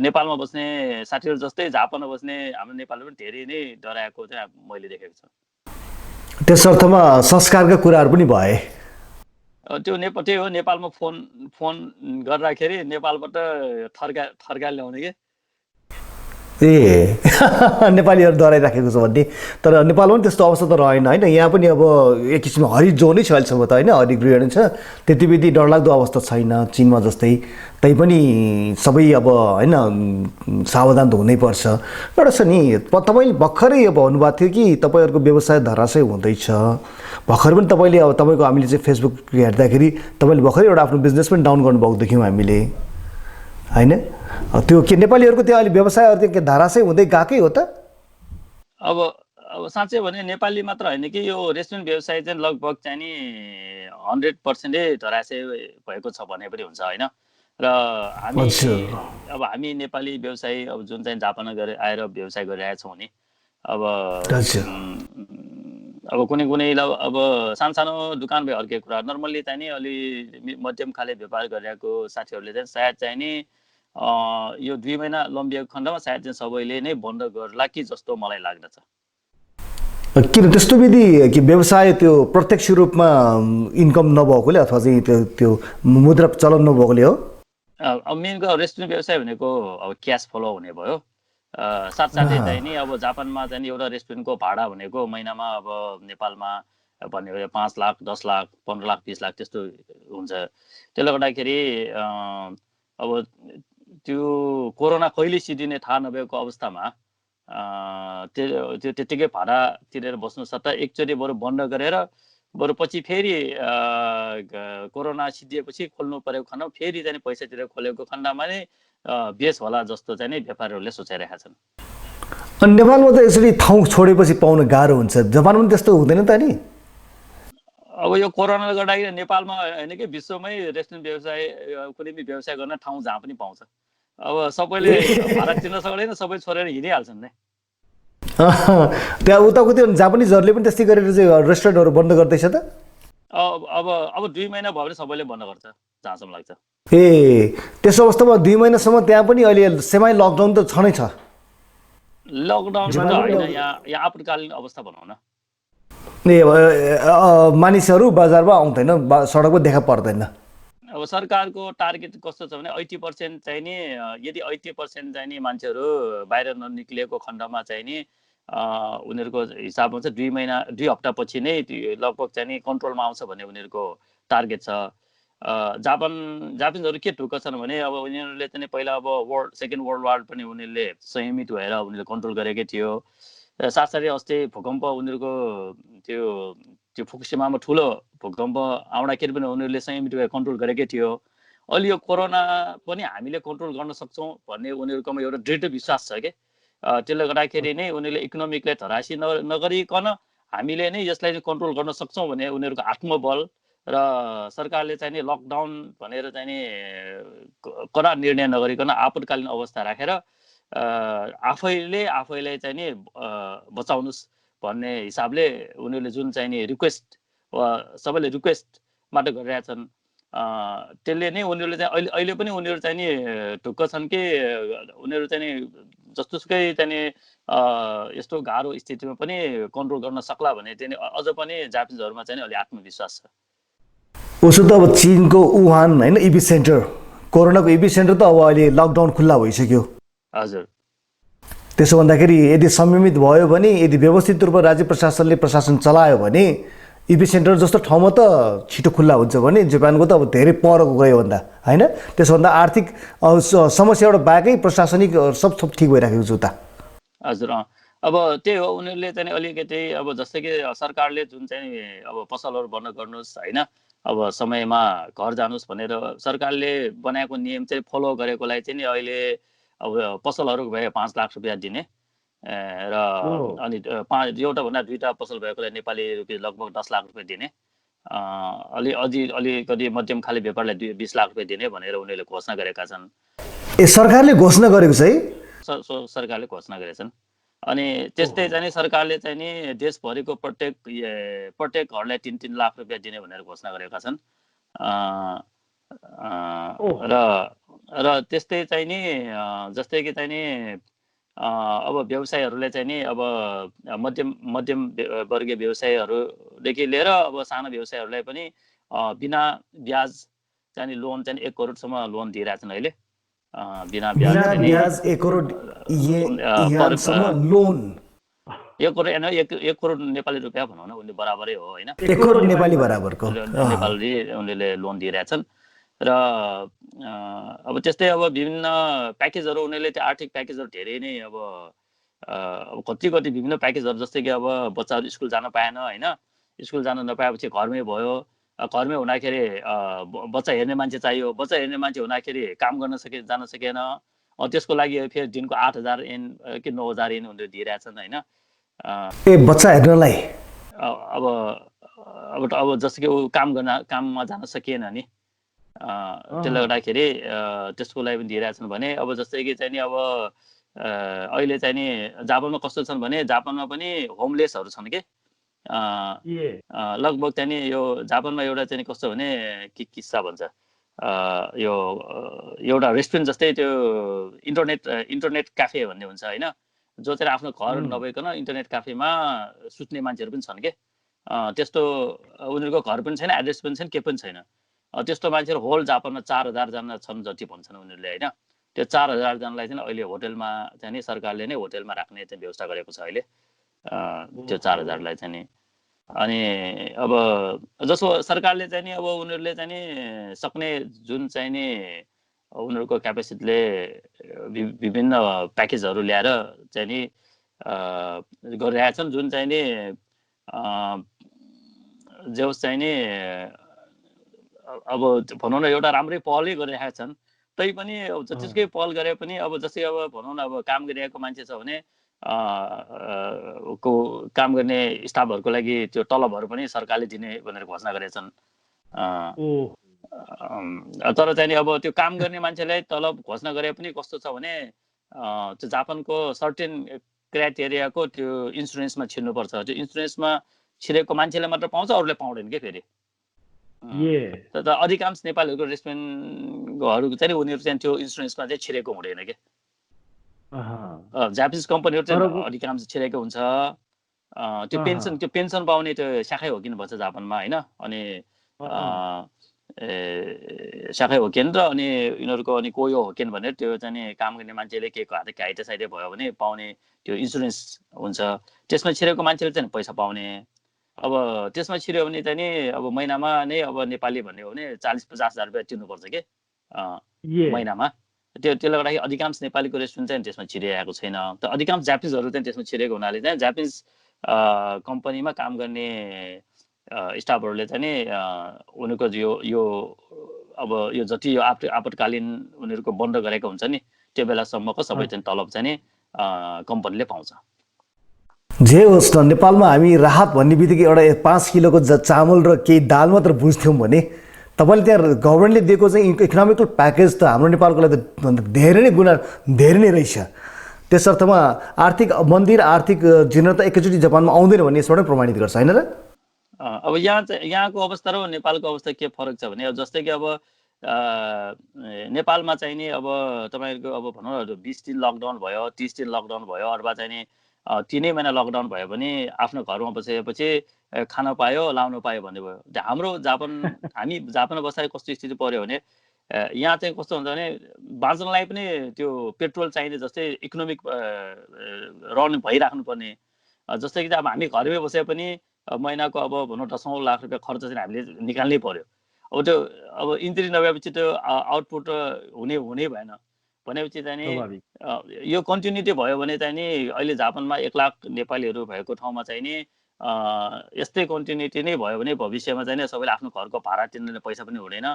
नेपालमा बस्ने साथीहरू जस्तै जापानमा बस्ने हाम्रो नेपालीहरू पनि धेरै नै डराएको चाहिँ मैले देखेको छु। त्यस अर्थमा संस्कारका कुराहरू पनि भए। त्यही हो, नेपालमा फोन गर्दाखेरि नेपालबाट थर्का ल्याउने के। ए नेपालीहरू डराइराखेको छ भन्ने। तर नेपालमा पनि त्यस्तो अवस्था त रहेन होइन। यहाँ पनि अब एक किसिमको हरित जोनै छ अहिलेसम्म त होइन, हरिगृह नै छ। त्यति बेसी डरलाग्दो अवस्था छैन चीनमा जस्तै। तैपनि सबै अब होइन सावधान त हुनैपर्छ। एउटा छ नि, तपाईँले भर्खरै अब भन्नुभएको थियो कि तपाईँहरूको व्यवसाय धराशय हुँदैछ। भर्खर पनि तपाईँले अब तपाईँको हामीले चाहिँ फेसबुक हेर्दाखेरि तपाईँले भर्खरै एउटा आफ्नो बिजनेस पनि डाउन गर्नुभएको देख्यौँ हामीले होइन। त्यो के नेपालीहरूको त्यहाँ अहिले व्यवसायहरू त्यो के धराशय हुँदै गएकै हो त? अब साँच्चै भने नेपाली मात्र होइन कि यो रेस्टुरेन्ट व्यवसाय चाहिँ लगभग चाहिँ नि 100% धराशय भएको छ भने पनि हुन्छ होइन। र हामी नेपाली व्यवसायी अब जुन चाहिँ जापानमा आएर व्यवसाय गरिरहेका छौँ नि, अब कुनै अब सानो दुकान भए अर्कै कुरा। नर्मल्ली चाहिँ नि अलि मध्यम खाले व्यापार गरिरहेको साथीहरूले चाहिँ सायद चाहिँ नि यो 2 महिना लम्बिएको खण्डमा सायद चाहिँ सबैले नै बन्द गर्ला कि जस्तो मलाई लाग्दछ। किन त्यस्तो विधि कि व्यवसाय त्यो प्रत्यक्ष रूपमा इन्कम नभएकोले अथवा चाहिँ त्यो मुद्रा चलन नभएकोले हो? अब मेनको रेस्टुरेन्ट व्यवसाय भनेको अब क्यास फ्लो हुने भयो। साथसाथै चाहिँ नि अब जापानमा चाहिँ एउटा रेस्टुरेन्टको भाडा भनेको महिनामा अब नेपालमा भन्ने 5 लाख 10 लाख 15 लाख 20 लाख त्यस्तो हुन्छ। त्यसले गर्दाखेरि अब त्यो कोरोना कहिले सिद्धिने थाहा नभएको अवस्थामा त्यो त्यतिकै भाडा तिरेर बस्नु सट्टा एकचोटि बरु बन्द गरेर बरु पछि फेरि कोरोना सिद्धिएपछि खोल्नु परेको खण्डमा फेरि चाहिँ पैसा तिरेर खोलेको खण्डमा नै बेस होला जस्तो चाहिँ व्यापारीहरूले सोचिरहेका छन्। अनि नेपालमा त यसरी ठाउँ छोडेपछि पाउन गाह्रो हुन्छ, जापानमा पनि त्यस्तो हुँदैन त नि? अब यो कोरोनाले गर्दाखेरि नेपालमा होइन कि विश्वमै रेस्टुरेन्ट व्यवसाय कुनै पनि व्यवसाय गर्न ठाउँ जहाँ पनि पाउँछ। अब सबैले भाडा तिर्न सक्दैन, सबै छोडेर हिँडिहाल्छन् नि। त्यहाँ उताको त्यो जापानिजहरूले पनि त्यस्तै गरेर चाहिँ रेस्टुरेन्टहरू बन्द गर्दैछ त? अब 2 महिना भयो भने सबैले बन्द गर्छ जहाँसम्म लाग्छ। ए त्यसो अवस्थामा 2 महिनासम्म त्यहाँ पनि अहिले सेमाइ लकडाउन त छँदै छ। लकडाउनमा त होइन, यहाँ आपतकालीन अवस्था भनौँ न। ए मानिसहरू बजारमा आउँदैन, सडकमा देखा पर्दैन। अब सरकारको टार्गेट कस्तो छ भने 80% चाहिँ नि, यदि 80% चाहिँ नि मान्छेहरू बाहिर ननिक्लिएको खण्डमा चाहिँ नि उनीहरूको हिसाबमा चाहिँ 2 हप्तापछि नै लगभग चाहिँ नि कन्ट्रोलमा आउँछ भन्ने उनीहरूको टार्गेट छ। जापानिजहरू के ढुक्क छन् भने अब उनीहरूले चाहिँ पहिला अब सेकेन्ड वर्ल्ड वार पनि उनीहरूले संयमित भएर उनीहरूले कन्ट्रोल गरेकै थियो। साथसाथै अस्ति भूकम्प उनीहरूको त्यो फुकुसिमामा ठुलो भूकम्प आउँदाखेरि पनि उनीहरूले संयमित भएर कन्ट्रोल गरेकै थियो। अहिले यो कोरोना पनि हामीले कन्ट्रोल गर्न सक्छौँ भन्ने उनीहरूकोमा एउटा दृढ विश्वास छ कि। त्यसले गर्दाखेरि नै उनीहरूले इकोनोमिकलाई धरासी नगरिकन हामीले नै यसलाई कन्ट्रोल गर्न सक्छौँ भन्ने उनीहरूको आत्मबल र सरकारले चाहिँ नि लकडाउन भनेर चाहिँ नि कडा निर्णय नगरिकन आपतकालीन अवस्था राखेर आफैलाई चाहिँ नि बचाउनुहोस् भन्ने हिसाबले उनीहरूले जुन चाहिँ नि रिक्वेस्ट सबैले रिक्वेस्ट मात्र गरिरहेछन्। त्यसले नै उनीहरूले चाहिँ अहिले पनि उनीहरू चाहिँ नि ढुक्क छन् कि उनीहरू चाहिँ नि जस्तोसुकै चाहिँ नि यस्तो गाह्रो स्थितिमा पनि कन्ट्रोल गर्न सक्ला भन्ने चाहिँ अझ पनि जापानिजहरूमा चाहिँ अलि आत्मविश्वास छ। उसो त अब चीनको वुहान होइन इपी सेन्टर, कोरोनाको इपी सेन्टर त अब अहिले लकडाउन खुल्ला भइसक्यो। हजुर। त्यसो भन्दाखेरि यदि संयमित भयो भने, यदि व्यवस्थित रूपमा राज्य प्रशासनले प्रशासन चलायो भने इपी सेन्टर जस्तो ठाउँमा त छिटो खुल्ला हुन्छ भने जापानको त अब धेरै पर गयो भन्दा होइन। त्यसोभन्दा आर्थिक समस्याबाट बाहेकै प्रशासनिक सब ठिक भइराखेको छ उता। हजुर। अब त्यही हो, उनीहरूले चाहिँ अलिकति अब जस्तै कि सरकारले जुन चाहिँ अब पसलहरू बन्द गर्नुहोस् होइन, अब समयमा घर जानुहोस् भनेर सरकारले बनाएको नियम चाहिँ फलो गरेकोलाई चाहिँ नि अहिले अब पसलहरू भए 5 लाख रुपियाँ दिने र अनि एउटा भन्दा 2टा पसल भएकोलाई नेपाली रुपियाँ लगभग 10 लाख रुपियाँ दिने, अलिकति मध्यम खाले व्यापारलाई 20 लाख रुपियाँ दिने भनेर उनीहरूले घोषणा गरेका छन्। ए सरकारले घोषणा गरेको छ है? सरकारले घोषणा गरेछन्। अनि त्यस्तै चाहिँ सरकारले चाहिँ नि देशभरिको प्रत्येक घरलाई 3-3 लाख रुपियाँ दिने भनेर घोषणा गरेका छन्। र त्यस्तै चाहिँ नि जस्तै कि चाहिँ नि अब व्यवसायहरूलाई चाहिँ नि अब मध्यम वर्गीय व्यवसायहरूदेखि लिएर अब सानो व्यवसायहरूलाई पनि बिना ब्याज चाहिँ नि लोन चाहिँ 1 करोडसम्म लोन दिइरहेछन् अहिले। बिना ब्याज 1 करोड लोन। 1 करोड नेपाली रुपियाँ भनौँ न, उनले बराबरै हो होइन। 1 करोड नेपाली बराबरको नेपाली उनीहरूले लोन दिइरहेछन्। र अब त्यस्तै अब विभिन्न प्याकेजहरू उनीहरूले त्यो आर्थिक प्याकेजहरू धेरै नै अब कति विभिन्न प्याकेजहरू, जस्तै कि अब बच्चाहरू स्कुल जान पाएन होइन, स्कुल जान नपाएपछि घरमै भयो, घरमै हुँदाखेरि बच्चा हेर्ने मान्छे चाहियो, बच्चा हेर्ने मान्छे हुँदाखेरि काम गर्न जान सकेन, त्यसको लागि फेरि दिनको 8,000 येन कि 9,000 येन उनीहरूले दिइरहेछन् होइन। बच्चा हेर्नलाई अब जस्तो कि ऊ काममा जान सकिएन नि, त्यसले गर्दाखेरि त्यसको लागि पनि दिइरहेछन् भने अब जस्तै कि चाहिँ नि अब अहिले चाहिँ नि जापानमा कस्तो छन् भने जापानमा पनि होमलेसहरू छन् कि लगभग चाहिँ नि यो जापानमा एउटा चाहिँ कस्तो भने किस्सा भन्छ, यो एउटा रेस्टुरेन्ट जस्तै त्यो इन्टरनेट क्याफे भन्ने हुन्छ होइन, जो चाहिँ आफ्नो घर नभइकन इन्टरनेट क्याफेमा सुत्ने मान्छेहरू पनि छन् कि। त्यस्तो उनीहरूको घर पनि छैन, एड्रेस पनि छैन, के पनि छैन, त्यस्तो मान्छेहरू होल जापानमा 4,000 जना छन् जति भन्छन् उनीहरूले होइन। त्यो 4,000 जनालाई चाहिँ अहिले होटेलमा चाहिँ नि सरकारले नै होटेलमा राख्ने चाहिँ व्यवस्था गरेको छ अहिले। त्यो 4,000लाई चाहिँ नि अनि अब जसो सरकारले चाहिँ नि अब उनीहरूले चाहिँ नि सक्ने जुन चाहिँ नि उनीहरूको क्यापेसिटीले विभिन्न प्याकेजहरू ल्याएर चाहिँ नि गरिरहेका छन्, जुन चाहिँ नि जे होस् चाहिँ नि अब भनौँ न एउटा राम्रै पहलै गरिरहेका छन्। तैपनि जतिसुकै पहल गरे पनि अब जस्तै अब भनौँ न अब काम गरिरहेको मान्छे छ भने को काम गर्ने स्टाफहरूको लागि त्यो तलबहरू पनि सरकारले दिने भनेर घोषणा गरेका छन्। तर चाहिँ नि अब त्यो काम गर्ने मान्छेलाई तलब घोषणा गरे पनि कस्तो छ भने त्यो जापानको सर्टेन क्राइटेरियाको त्यो इन्सुरेन्समा छिर्नुपर्छ। त्यो इन्सुरेन्समा छिरेको मान्छेले मात्र पाउँछ, अरूले पाउँदैन के फेरि। तर अधिकांश नेपालीहरूको रेस्टुरेन्टहरू चाहिँ उनीहरू चाहिँ त्यो इन्सुरेन्समा चाहिँ छिरेको हुँदैन के। जापानिज कम्पनीहरू चाहिँ अधिकांश छिरेको हुन्छ। त्यो पेन्सन पाउने त्यो शाखै हो किन भन्छ जापानमा होइन। अनि शाखै होकेन र अनि यिनीहरूको अनि कोयो होकेन भनेर त्यो चाहिँ काम गर्ने मान्छेले के घाइते साइते भयो भने पाउने त्यो इन्सुरेन्स हुन्छ। त्यसमा छिरेको मान्छेले चाहिँ पैसा पाउने। अब त्यसमा छिर्यो भने चाहिँ नि अब महिनामा नै अब नेपाली भन्ने हो भने 40-50 हजार रुपियाँ तिर्नुपर्छ के महिनामा। त्यसले गर्दाखेरि अधिकांश नेपालीको रेस्टुरेन्ट चाहिँ त्यसमा छिरिरहेको छैन। त अधिकांश जापानिजहरू चाहिँ त्यसमा छिरेको हुनाले चाहिँ जापानिज कम्पनीमा काम गर्ने स्टाफहरूले चाहिँ नि उनीहरूको यो अब यो जति यो आपतकालीन उनीहरूको बन्द गरेको हुन्छ नि त्यो बेलासम्मको सबै चाहिँ तलब चाहिँ नि कम्पनीले पाउँछ। जे होस् न, नेपालमा हामी राहत भन्ने बित्तिकै एउटा 5 किलोको चामल र केही दाल मात्र बुझ्थ्यौँ भने तपाईँले त्यहाँ गभर्मेन्टले दिएको चाहिँ इकोनोमिकल प्याकेज त हाम्रो नेपालको लागि त धेरै नै रहेछ। त्यस अर्थमा आर्थिक मन्दी र आर्थिक जीर्णता एकैचोटि जापानमा आउँदैन भन्ने यसबाट प्रमाणित गर्छ होइन र। अब यहाँको अवस्था र नेपालको अवस्था के फरक छ भने जस्तै कि अब नेपालमा चाहिँ नि अब तपाईँहरूको अब भनौँ न 20 दिन लकडाउन भयो, 30 दिन लकडाउन भयो, अथवा चाहिँ नि 3 महिना लकडाउन भयो भने आफ्नो घरमा बसेपछि खान पायो, लाउन पायो भन्ने भयो। हाम्रो हामी जापानमा बस्दा कस्तो स्थिति पर्यो भने यहाँ चाहिँ कस्तो हुन्छ भने बाँच्नलाई पनि त्यो पेट्रोल चाहिने जस्तै इकोनोमिक रन भइराख्नु पर्ने। जस्तै कि अब हामी घरमै बसे पनि महिनाको अब भनौँ 10 लाख रुपियाँ खर्च चाहिँ हामीले निकाल्नै पर्यो। अब त्यो अब इन्ट्री नभएपछि त्यो आउटपुट हुने भएन भनेपछि चाहिँ नि यो कन्टिन्युटी भयो भने चाहिँ नि अहिले जापानमा 1 लाख नेपालीहरू भएको ठाउँमा चाहिँ नि यस्तै कन्टिन्युटी नै भयो भने भविष्यमा चाहिँ नि सबैले आफ्नो घरको भाडा तिर्ने पैसा पनि हुँदैन।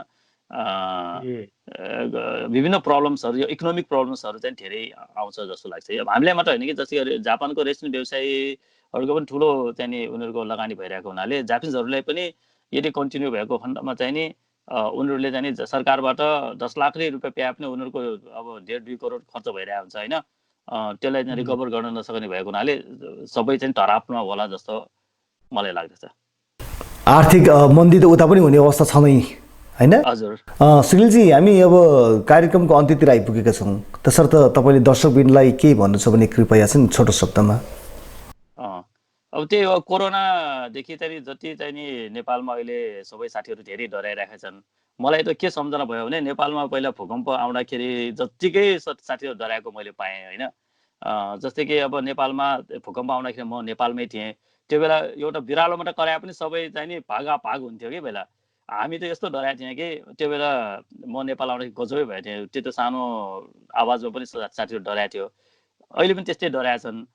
विभिन्न प्रब्लम्सहरू यो इकोनोमिक प्रब्लम्सहरू चाहिँ धेरै आउँछ जस्तो लाग्छ। अब हामीलाई मात्र होइन कि जस्तै जापानको रेस्टुरेन्ट व्यवसायीहरूको पनि ठुलो चाहिँ नि उनीहरूको लगानी भइरहेको हुनाले जापानिजहरूलाई पनि यदि कन्टिन्यू भएको खण्डमा चाहिँ नि उनीहरूले चाहिँ नि सरकारबाट 10 लाख रुपियाँ पाए पनि उनीहरूको अब 1.5-2 करोड खर्च भइरहेको हुन्छ होइन। त्यसलाई चाहिँ रिकभर गर्न नसक्ने भएको हुनाले सबै चाहिँ धरापमा होला जस्तो मलाई लाग्दछ। आर्थिक मन्दी त उता पनि हुने अवस्था छ नै होइन। हजुर सुनिलजी, हामी अब कार्यक्रमको अन्त्यतिर आइपुगेका छौँ। त्यसर्थ तपाईँले दर्शकबिनलाई के भन्नु छ भने कृपया चाहिँ छोटो शब्दमा। अब त्यही हो, कोरोनादेखि चाहिँ जति चाहिँ नि नेपालमा अहिले सबै साथीहरू धेरै डराइरहेका छन्। मलाई त के सम्झना भयो भने नेपालमा पहिला भूकम्प आउँदाखेरि जत्तिकै साथीहरू डराएको मैले पाएँ होइन। जस्तै कि अब नेपालमा भूकम्प आउँदाखेरि म नेपालमै थिएँ। त्यो बेला एउटा बिरालो मात्र कराए पनि सबै चाहिँ नि भाग हुन्थ्यो कि बेला। हामी त यस्तो डराएको थियौँ कि त्यो बेला म नेपाल आउँदाखेरि गजबै भएको थिएँ। त्यो त सानो आवाजमा पनि साथीहरू डराएको थियो। अहिले पनि त्यस्तै डराएका छन्।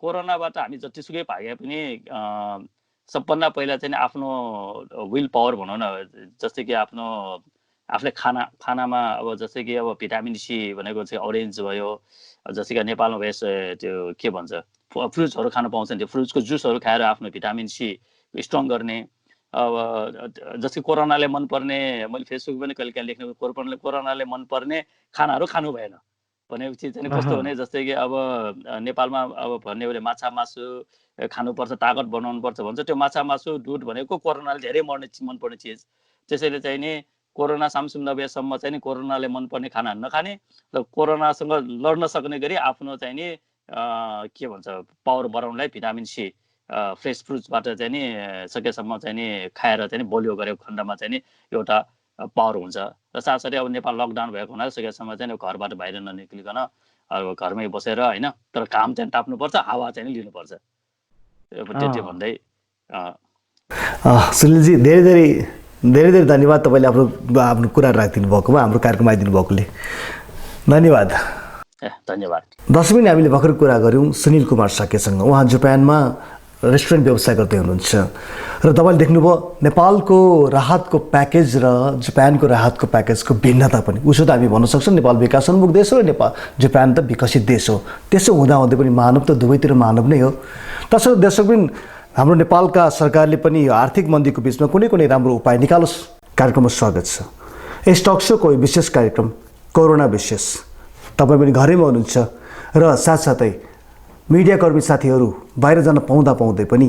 कोरोनाबाट हामी जतिसुकै भागे पनि सबभन्दा पहिला चाहिँ आफ्नो विल पावर भनौँ न, जस्तै कि आफूले खानामा अब जस्तै कि अब भिटामिन सी भनेको चाहिँ अरेन्ज भयो, जस्तै कि नेपालमा भएस त्यो के भन्छ फ्रुट्सहरू खान पाउँछ नि, त्यो फ्रुट्सको जुसहरू खाएर आफ्नो भिटामिन सी स्ट्रङ गर्ने। अब जस्तै कोरोनाले मनपर्ने, मैले फेसबुक पनि कहिले काहीँ लेख्ने, कोरोनाले मनपर्ने खानाहरू खानु भएन भनेपछि चाहिँ कस्तो भने जस्तै कि अब नेपालमा अब भन्ने भने माछा मासु खानुपर्छ, ताकत बनाउनुपर्छ भन्छ। त्यो माछा मासु दुध भनेको कोरोनाले धेरै मनपर्ने चिज। त्यसैले चाहिँ नि कोरोना सामसुम नभएसम्म चाहिँ नि कोरोनाले मनपर्ने खाना नखाने र कोरोनासँग लड्न सक्ने गरी आफ्नो चाहिँ नि के भन्छ पावर बढाउनलाई भिटामिन सी फ्रेस फ्रुट्सबाट चाहिँ नि सकेसम्म चाहिँ नि खाएर चाहिँ बलियो गरेको खण्डमा चाहिँ नि एउटा पावर हुन्छ। र साथसाथै अब नेपाल लकडाउन भएको हुनाले सकेसम्म चाहिँ घरबाट बाहिर ननिक्लिकन अब घरमै बसेर होइन, तर काम चाहिँ टाप्नुपर्छ, हावा चाहिँ लिनुपर्छ। अब त्यति भन्दै सुनिलजी धेरै धेरै धेरै धेरै धन्यवाद तपाईँले आफ्नो कुरा राखिदिनु भएकोमा, हाम्रो कार्यक्रम आइदिनु भएकोले धन्यवाद। धन्यवाद। दर्शक पनि हामीले भर्खर कुरा गऱ्यौँ सुनिल कुमार साकेसँग। उहाँ जापानमा रेस्टुरेन्ट व्यवसाय गर्दै हुनुहुन्छ र तपाईँले देख्नुभयो नेपालको राहतको प्याकेज र जापानको राहतको प्याकेजको भिन्नता पनि। उसो त हामी भन्न सक्छौँ नेपाल विकासोन्मुख देश हो र जापान त विकसित देश हो। त्यसो हुँदाहुँदै पनि मानव त दुवैतिर मानव नै हो। तसर्थ दर्शक पनि हाम्रो नेपालका सरकारले पनि यो आर्थिक मन्दीको बिचमा कुनै कुनै राम्रो उपाय निकालोस्। कार्यक्रममा स्वागत छ। यस टक सोको विशेष कार्यक्रम कोरोना विशेष। तपाईँ पनि घरैमा हुनुहुन्छ र साथसाथै मिडियाकर्मी साथीहरू बाहिर जान पाउँदै पनि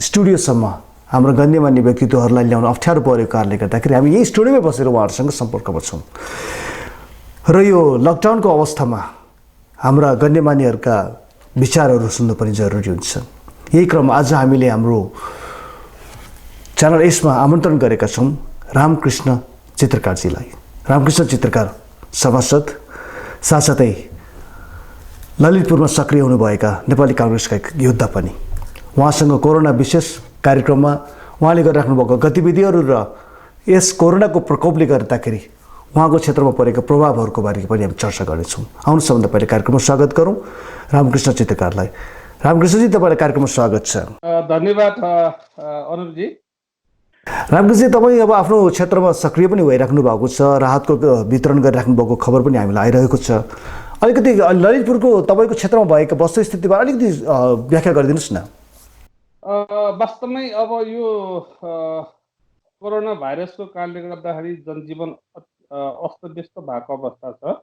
स्टुडियोसम्म हाम्रो गण्यमान्य व्यक्तित्वहरूलाई ल्याउन अप्ठ्यारो परेको कारणले गर्दाखेरि हामी यही स्टुडियोमै बसेर उहाँहरूसँग सम्पर्कमा छौँ र यो लकडाउनको अवस्थामा हाम्रा गण्यमान्यहरूका विचारहरू सुन्नु पनि जरुरी हुन्छ। यही क्रममा आज हामीले हाम्रो च्यानल एसमा आमन्त्रण गरेका छौँ रामकृष्ण चित्रकारजीलाई। रामकृष्ण चित्रकार सभासद, साथसाथै ललितपुरमा सक्रिय हुनुभएका नेपाली काङ्ग्रेसका योद्धा पनि। उहाँसँग कोरोना विशेष कार्यक्रममा उहाँले गरिराख्नुभएको गतिविधिहरू र यस कोरोनाको प्रकोपले गर्दाखेरि उहाँको क्षेत्रमा परेका प्रभावहरूको बारेमा पनि हामी चर्चा गर्नेछौँ। आउनु सबभन्दा पहिले कार्यक्रममा स्वागत गरौँ रामकृष्ण चित्रकारलाई। रामकृष्णजी, तपाईँलाई कार्यक्रममा स्वागत छ। धन्यवाद अनुपजी। रामकृष्णजी, तपाईँ अब आफ्नो क्षेत्रमा सक्रिय पनि भइराख्नु भएको छ, राहतको वितरण गरिराख्नु भएको खबर पनि हामीलाई आइरहेको छ। अलिकति ललितपुरको तपाईँको क्षेत्रमा भएको वस्तुस्थितिबारे अलिकति व्याख्या गरिदिनुहोस् न। वास्तवमै अब यो कोरोना भाइरसको कारणले गर्दाखेरि जनजीवन अस्तव्यस्त भएको अवस्था छ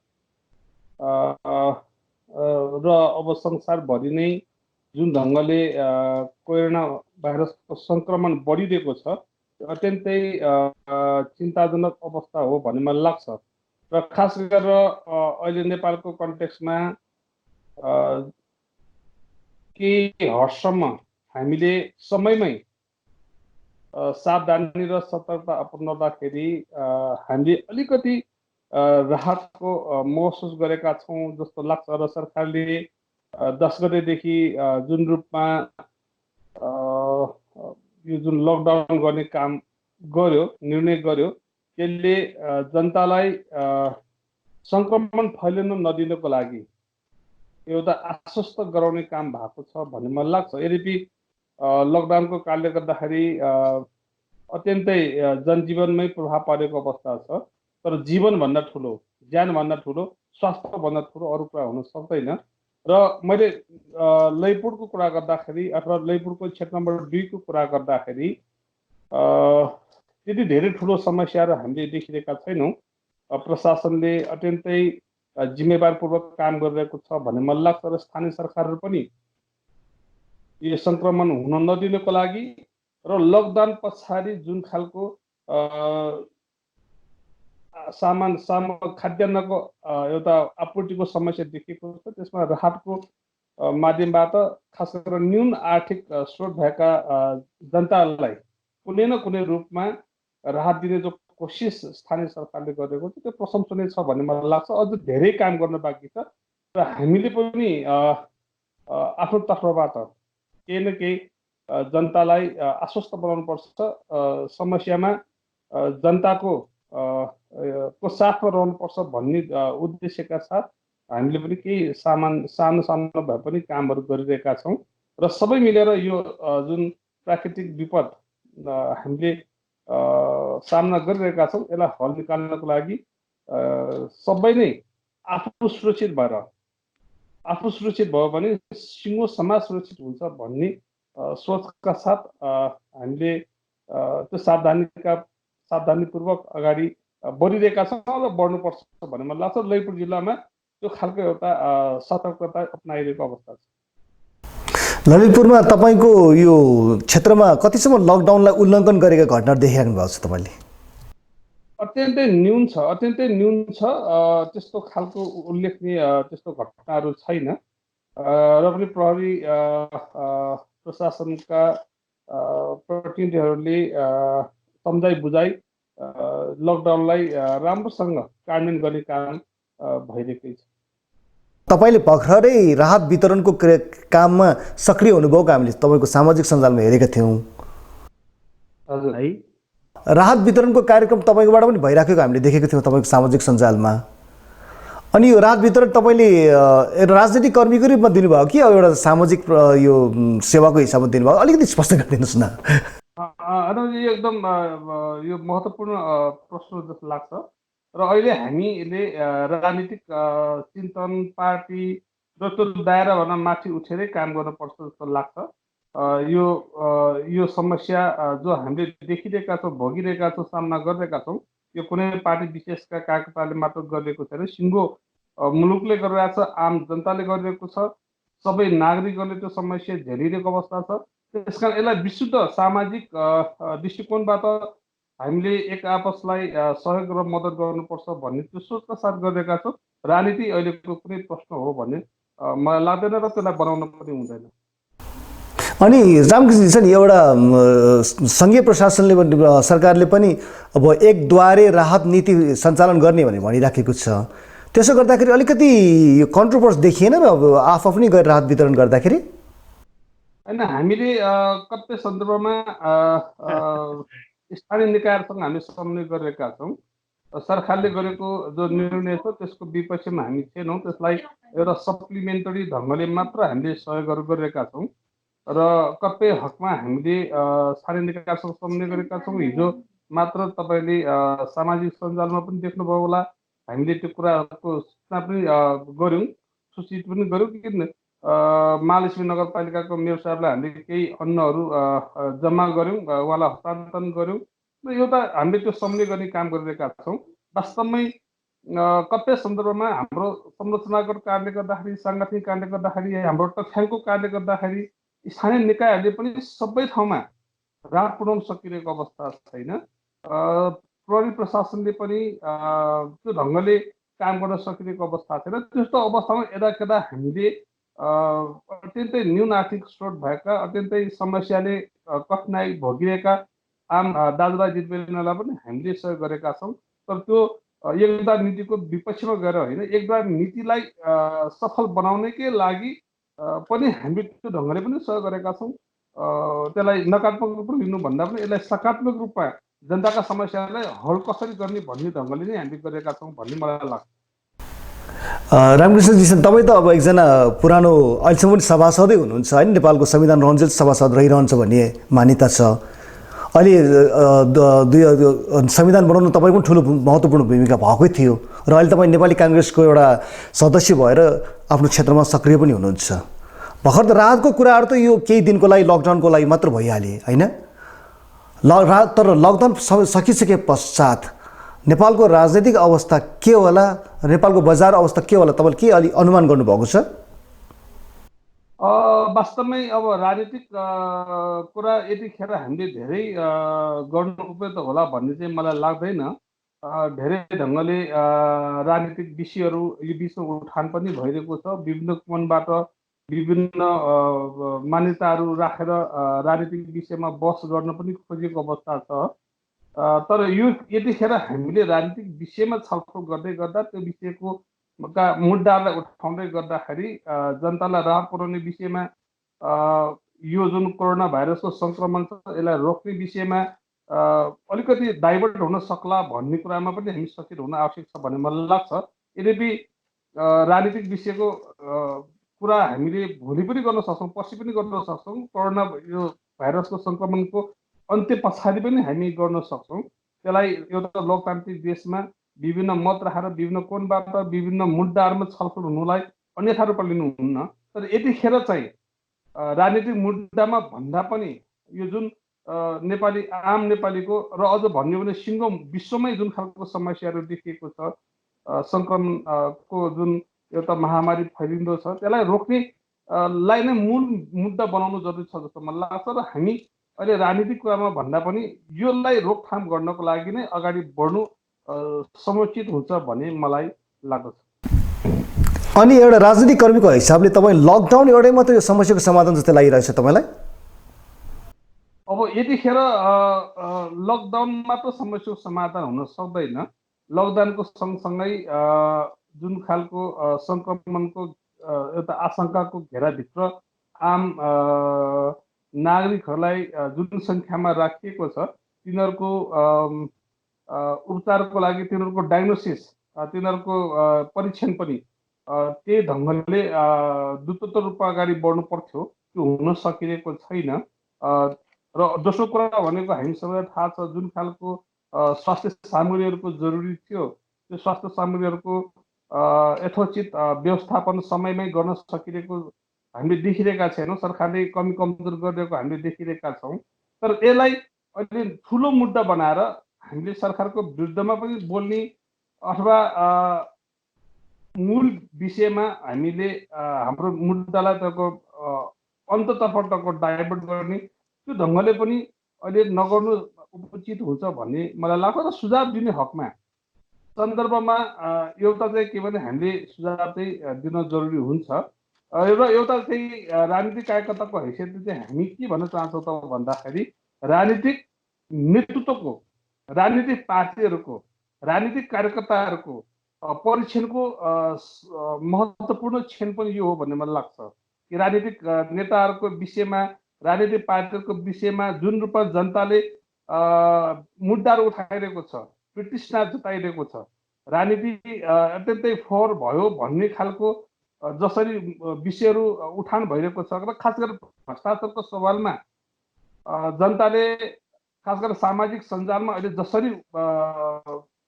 र अब संसारभरि नै जुन ढङ्गले कोरोना भाइरसको सङ्क्रमण बढिरहेको छ अत्यन्तै चिन्ताजनक अवस्था हो भन्ने मलाई लाग्छ र खास गरेर अहिले नेपालको कन्टेक्स्टमा केही हदसम्म हामीले समयमै सावधानी र सतर्कता अपनाउँदाखेरि हामीले अलिकति राहतको महसुस गरेका छौँ जस्तो लाग्छ र सरकारले 10 गतेदेखि जुन रूपमा यो जुन लकडाउन गर्ने काम गर्यो, निर्णय गर्यो, त्यसले जनतालाई सङ्क्रमण फैलिन नदिनको लागि एउटा आश्वस्त गराउने काम भएको छ भन्ने मलाई लाग्छ। यद्यपि लकडाउनको कारणले गर्दाखेरि अत्यन्तै जनजीवनमै प्रभाव परेको अवस्था छ, तर जीवनभन्दा ठुलो, ज्यानभन्दा ठुलो, स्वास्थ्यभन्दा ठुलो अरू कुरा हुन सक्दैन। र मैले ललितपुरको कुरा गर्दाखेरि अथवा ललितपुरको क्षेत्र नम्बर 2 को कुरा गर्दाखेरि त्यति धेरै ठुलो समस्याहरू हामीले देखिरहेका छैनौँ। प्रशासनले अत्यन्तै जिम्मेवारपूर्वक काम गरिरहेको छ भन्ने मलाई लाग्छ र स्थानीय सरकारहरू पनि यो सङ्क्रमण हुन नदिनको लागि र लकडाउन पछाडि जुन खालको खाद्यान्नको एउटा आपूर्तिको समस्या देखिएको छ त्यसमा राहतको माध्यमबाट खास गरेर न्यून आर्थिक स्रोत भएका जनतालाई कुनै न कुनै रूपमा राहत दिने जो कोसिस स्थानीय सरकारले गरेको छ त्यो प्रशंसनीय छ भन्ने मलाई लाग्छ। अझ धेरै काम गर्न बाँकी छ र हामीले पनि आफ्नो तर्फबाट केही न केही जनतालाई आश्वस्त बनाउनुपर्छ। समस्यामा जनताको को साथमा रहनुपर्छ भन्ने उद्देश्यका साथ हामीले पनि केही सानो सानो भए पनि कामहरू गरिरहेका छौँ र सबै मिलेर यो जुन प्राकृतिक विपद हामीले सामना गरिरहेका छौँ यसलाई हल निकाल्नको लागि सबै नै आफू सुरक्षित भयो भने सिङ्गो समाज सुरक्षित हुन्छ भन्ने सोचका साथ हामीले त्यो सावधानीपूर्वक अगाडि बढिरहेका छौँ र बढ्नुपर्छ भन्ने मलाई लाग्छ। ललितपुर जिल्लामा त्यो खालको एउटा सतर्कता अपनाइरहेको अवस्था छ। ललितपुरमा तपाईँको यो क्षेत्रमा कतिसम्म लकडाउनलाई उल्लङ्घन गरेका घटना देखिराख्नु भएको छ तपाईँले? अत्यन्तै न्यून छ त्यस्तो खालको उल्लेखनीय त्यस्तो घटनाहरू छैन र पनि प्रहरी प्रशासनका प्रतिनिधिहरूले सम्झाइ बुझाइ लकडाउनलाई राम्रोसँग कार्यान्वयन गर्ने काम भइरहेकै छ। तपाईँले भर्खरै राहत वितरणको काममा सक्रिय हुनुभएको हामीले तपाईँको सामाजिक सञ्जालमा हेरेका थियौँ हजुर है। राहत वितरणको कार्यक्रम तपाईँकोबाट पनि भइराखेको हामीले देखेको थियौँ तपाईँको सामाजिक सञ्जालमा। अनि यो राहत वितरण तपाईँले राजनीतिक कर्मीको रूपमा दिनुभयो कि अब एउटा सामाजिक यो सेवाको हिसाबमा दिनुभयो? अलिकति स्पष्ट गरिदिनुहोस् न। अनुजी एकदम यो महत्त्वपूर्ण प्रश्न जस्तो लाग्छ र अहिले हामीले राजनीतिक चिन्तन पार्टी र त्यो दायराभन्दा माथि उठेरै काम गर्नुपर्छ जस्तो लाग्छ। यो समस्या जो हामीले देखिरहेका छौँ, भोगिरहेका छौँ, सामना गरिरहेका छौँ, यो कुनै पार्टी विशेषका कार्यकर्ताले मात्र गरिरहेको छैन, सिङ्गो मुलुकले गरिरहेको छ, आम जनताले गरिरहेको छ, सबै नागरिकहरूले त्यो समस्या झेलिरहेको अवस्था छ। त्यसकारण यसलाई विशुद्ध सामाजिक दृष्टिकोणबाट हामीले एक आपसलाई सहयोग र मद्दत गर्नुपर्छ भन्ने त्यो सोचका साथ गरिरहेका छौँ। राजनीति अहिलेको कुनै प्रश्न हो भन्ने मलाई लाग्दैन र त्यसलाई बनाउन पनि हुँदैन। अनि रामकृष्ण छ नि, एउटा सङ्घीय प्रशासनले सरकारले पनि अब एकद्वारे राहत नीति सञ्चालन गर्ने भनेर भनिराखेको छ। त्यसो गर्दाखेरि अलिकति यो कन्ट्रोभर्स देखिएन र अब आफ्नै गएर राहत वितरण गर्दाखेरि? होइन, हामीले कतिपय सन्दर्भमा स्थानीय निकायहरूसँग हामी समन्वय गरिरहेका छौँ। सरकारले गरेको जो निर्णय छ त्यसको विपक्षमा हामी छैनौँ, त्यसलाई एउटा सप्लिमेन्टरी ढङ्गले मात्र हामीले सहयोगहरू गरिरहेका छौँ र कतिपय हकमा हामीले स्थानीय निकायसँग समन्वय गरेका छौँ। हिजो मात्र तपाईँले सामाजिक सञ्जालमा पनि देख्नुभयो होला, हामीले त्यो कुराहरूको सूचना पनि गऱ्यौँ, सूचित पनि गऱ्यौँ कि महालक्ष्मी नगरपालिकाको मेयर साहबलाई हामीले केही अन्नहरू जम्मा गऱ्यौँ, उहाँलाई हस्तान्तरण गऱ्यौँ र यो त हामीले त्यो समन्वय गर्ने काम गरिरहेका छौँ। वास्तवमै कतिपय सन्दर्भमा हाम्रो संरचनागत कारणले गर्दाखेरि, साङ्गठनिक कारणले गर्दाखेरि, हाम्रो तथ्याङ्कको कारणले गर्दाखेरि स्थानीय निकायहरूले पनि सबै ठाउँमा राहत पुर्याउन सकिरहेको अवस्था छैन। प्रहरी प्रशासनले पनि त्यो ढङ्गले काम गर्न सकिरहेको अवस्था छैन। त्यस्तो अवस्थामा यदाकदा हामीले अत्यन्तै न्यून आर्थिक स्रोत भएका, अत्यन्तै समस्याले कठिनाइ भोगिरहेका आम दाजुभाइ दिदीबहिनीलाई पनि हामीले सहयोग गरेका छौँ। तर त्यो एकद्वार नीतिको विपक्षमा गएर होइन, एकद्वार नीतिलाई सफल बनाउनकै लागि पनि हामीले त्यो ढङ्गले पनि सहयोग गरेका छौँ। त्यसलाई नकारात्मक रूपमा लिनुभन्दा पनि यसलाई सकारात्मक रूपमा जनताका समस्यालाई हल कसरी गर्ने भन्ने ढङ्गले नै हामीले गरेका छौँ भन्ने मलाई लाग्छ। रामकृष्णजी, तपाईँ त अब एकजना पुरानो अहिलेसम्म पनि सभासदै हुनुहुन्छ होइन, नेपालको संविधान रञ्जित सभासद रहिरहन्छ भन्ने मान्यता छ। अहिले संविधान बनाउनु तपाईँको ठुलो महत्त्वपूर्ण भूमिका भएकै थियो र अहिले तपाईँ नेपाली काङ्ग्रेसको एउटा सदस्य भएर आफ्नो क्षेत्रमा सक्रिय पनि हुनुहुन्छ। भर्खर त राहतको कुराहरू त यो केही दिनको लागि, लकडाउनको लागि मात्र भइहाले होइन, तर लकडाउन सकिसके पश्चात नेपालको राजनैतिक अवस्था के होला, नेपालको बजार अवस्था के होला, तपाईँले के अलि अनुमान गर्नुभएको छ? वास्तवमै अब राजनीतिक कुरा यतिखेर हामीले धेरै गर्नु उपयुक्त होला भन्ने चाहिँ मलाई लाग्दैन। धेरै ढङ्गले राजनीतिक विषयहरू यो बिचमा उठान पनि भइरहेको छ। विभिन्न कोणबाट विभिन्न मान्यताहरू राखेर राजनीतिक विषयमा बहस गर्न पनि खोजेको अवस्था छ। तर यो यतिखेर हामीले राजनीतिक विषयमा छलफल गर्दै गर्दा त्यो विषयको मुद्दाहरूलाई उठाउँदै गर्दाखेरि जनतालाई राहत पुर्याउने विषयमा, यो जुन कोरोना भाइरसको सङ्क्रमण छ यसलाई रोक्ने विषयमा अलिकति डाइभर्ट हुन सक्ला भन्ने कुरामा पनि हामी सचेत हुन आवश्यक छ भन्ने मलाई लाग्छ। यद्यपि राजनीतिक विषयको कुरा हामीले भोलि पनि गर्न सक्छौँ, पर्सि पनि गर्न सक्छौँ। कोरोना यो भाइरसको सङ्क्रमणको अन्त्य पछाडि पनि हामी गर्न सक्छौँ। त्यसलाई एउटा लोकतान्त्रिक देशमा विभिन्न मत राखेर विभिन्न कोणबाट विभिन्न मुद्दाहरूमा छलफल हुनुलाई अन्यथा रूपमा लिनुहुन्न। तर यतिखेर चाहिँ राजनीतिक मुद्दामा भन्दा पनि यो जुन नेपाली आम नेपालीको र अझ भन्यो भने सिङ्गो विश्वमै जुन खालको समस्याहरू देखिएको छ, सङ्क्रमणको जुन एउटा महामारी फैलिँदो छ, त्यसलाई रोक्ने लाई नै मूल मुद्दा बनाउनु जरुरी छ जस्तो मलाई लाग्छ। र हामी अहिले राजनीतिक कुरामा भन्दा पनि योलाई रोकथाम गर्नको लागि नै अगाडि बढ्नु समुचित हुन्छ भन्ने मलाई लाग्दछ। अनि एउटा राजनीतिक कर्मीको हिसाबले तपाईँ लकडाउन एउटै मात्रै यो समस्याको समाधान जस्तै लागिरहेछ तपाईँलाई? अब यतिखेर लकडाउन मात्र समस्याको समाधान हुन सक्दैन। लकडाउनको सँगसँगै जुन खालको सङ्क्रमणको एउटा आशंकाको घेराभित्र आम नागरिकहरूलाई जुन सङ्ख्यामा राखिएको छ तिनीहरूको उपचारको लागि तिनीहरूको डायग्नोसिस तिनीहरूको परीक्षण पनि त्यही ढङ्गले द्रुत रूपमा अगाडि बढ्नु पर्थ्यो, त्यो हुन सकिरहेको छैन। र दोस्रो कुरा भनेको हामी सबैलाई थाहा छ जुन खालको स्वास्थ्य सामग्रीहरूको जरुरी थियो त्यो स्वास्थ्य सामग्रीहरूको यथोचित व्यवस्थापन समयमै गर्न सकिरहेको हामीले देखिरहेका छैनौँ। सरकारले कमी कमजोर गरिरहेको हामीले देखिरहेका छौँ। तर यसलाई अहिले ठुलो मुद्दा बनाएर हामीले सरकारको विरुद्धमा पनि बोल्ने अथवा मूल विषयमा हामीले हाम्रो मुद्दालाई तपाईँको अन्ततर्फ डाइभर्ट गर्ने त्यो ढङ्गले पनि अहिले नगर्नु उचित हुन्छ भन्ने मलाई लाग्छ। र सुझाव दिने हकमा सन्दर्भमा एउटा चाहिँ के भने हामीले सुझाव चाहिँ दिन जरुरी हुन्छ। र एउटा चाहिँ राजनीतिक कार्यकर्ताको हैसियतले चाहिँ हामी के भन्न चाहन्छौँ त भन्दाखेरि राजनीतिक नेतृत्वको, राजनीतिक पार्टीहरूको, राजनीतिक कार्यकर्ताहरूको परीक्षणको महत्त्वपूर्ण क्षण पनि यो हो भन्ने मलाई लाग्छ कि राजनीतिक नेताहरूको विषयमा, राजनीतिक पार्टीहरूको विषयमा जुन रूपमा जनताले मुद्दाहरू उठाइरहेको छ, वितृष्णा जताइरहेको छ, राजनीति अत्यन्तै फोहोर भयो भन्ने खालको जसरी विषयहरू उठान भइरहेको छ र खास गरेर भ्रष्टाचारको सवालमा जनताले खास गरेर सामाजिक सञ्जालमा अहिले जसरी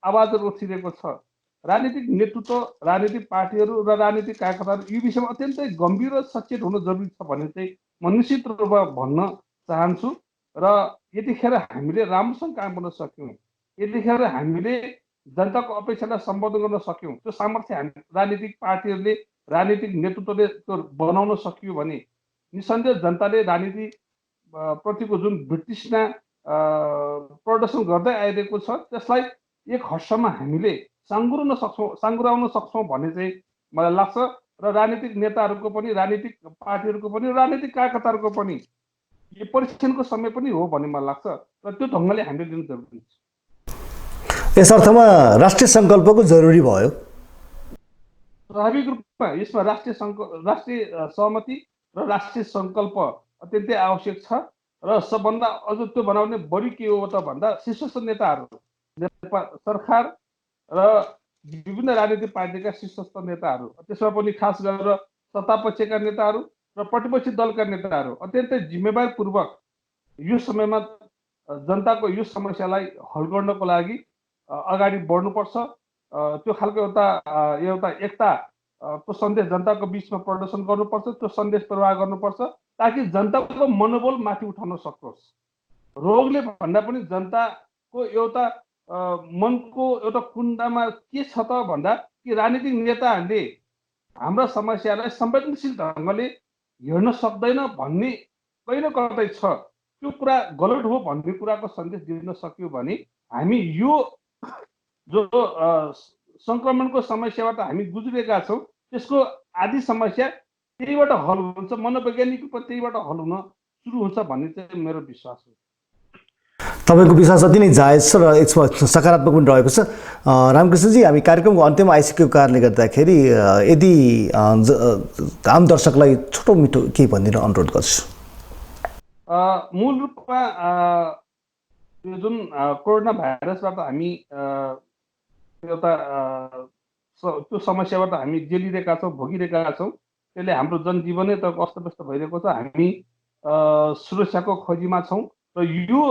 आवाजहरू उठिरहेको छ, राजनीतिक नेतृत्व, राजनीतिक पार्टीहरू र राजनीतिक कार्यकर्ताहरू यो विषयमा अत्यन्तै गम्भीर र सचेत हुन जरुरी छ भन्ने चाहिँ म निश्चित रूपमा भन्न चाहन्छु। र यतिखेर हामीले राम्रोसँग काम गर्न सक्यौँ, यतिखेर हामीले जनताको अपेक्षालाई सम्बोधन गर्न सक्यौँ, त्यो सामर्थ्य हामी राजनीतिक पार्टीहरूले, राजनीतिक नेतृत्वले त्यो बनाउन सकियो भने निसन्देह जनताले राजनीति प्रतिको जुन वितृष्णा प्रदर्शन गर्दै आइरहेको छ त्यसलाई एक हदसम्म हामीले साङ्गुराउन सक्छौँ भन्ने चाहिँ मलाई लाग्छ। र राजनीतिक नेताहरूको पनि, राजनीतिक पार्टीहरूको पनि, राजनीतिक कार्यकर्ताहरूको पनि यो परीक्षणको समय पनि हो भन्ने मलाई लाग्छ र त्यो ढङ्गले हामीले लिनु जरुरी छ। यस अर्थमा राष्ट्रिय सङ्कल्पको जरुरी भयो। स्वाभाविक रूपमा यसमा राष्ट्रिय सहमति र राष्ट्रिय सङ्कल्प अत्यन्तै आवश्यक छ। र सबभन्दा अझ त्यो बनाउने बढी के हो त भन्दा शीर्षस्थ नेताहरू, सरकार र विभिन्न राजनीतिक पार्टीका शीर्षस्थ नेताहरू, त्यसमा पनि खास गरेर सत्तापक्षका नेताहरू र प्रतिपक्षी दलका नेताहरू अत्यन्तै जिम्मेवारपूर्वक यो समयमा जनताको यो समस्यालाई हल गर्नको लागि अगाडि बढ्नुपर्छ। त्यो खालको एउटा एकताको सन्देश जनताको बिचमा प्रदर्शन गर्नुपर्छ, त्यो सन्देश प्रवाह गर्नुपर्छ ताकि जनताको मनोबल माथि उठाउन सकोस्। रोगले भन्दा पनि जनताको एउटा मनको एउटा कुण्डामा के छ त भन्दा कि राजनीतिक नेताहरूले हाम्रा समस्यालाई संवेदनशील ढङ्गले हेर्न सक्दैन भन्ने कहीँ न कतै छ। त्यो कुरा गलत हो भन्ने कुराको सन्देश दिन सक्यो भने हामी यो जो सङ्क्रमणको समस्याबाट हामी गुज्रेका छौँ त्यसको आदि समस्या त्यहीबाट हल हुन्छ, मनोवैज्ञानिक रूपमा त्यहीबाट हल हुन सुरु हुन्छ भन्ने चाहिँ मेरो विश्वास हो। तपाईँको विश्वास अति नै जायज छ र यसमा सकारात्मक पनि रहेको छ। रामकृष्णजी, हामी कार्यक्रमको अन्त्यमा आइसकेको कारणले गर्दाखेरि यदि आम दर्शकलाई छोटो मिठो के भनिदिन अनुरोध गर्छु। मूल रूपमा यो जुन कोरोना भाइरसबाट हामी एउटा त्यो समस्याबाट हामी जेलिरहेका छौँ, भोगिरहेका छौँ, त्यसले हाम्रो जनजीवनै त अस्तव्यस्त भइरहेको छ। हामी सुरक्षाको खोजीमा छौँ र यो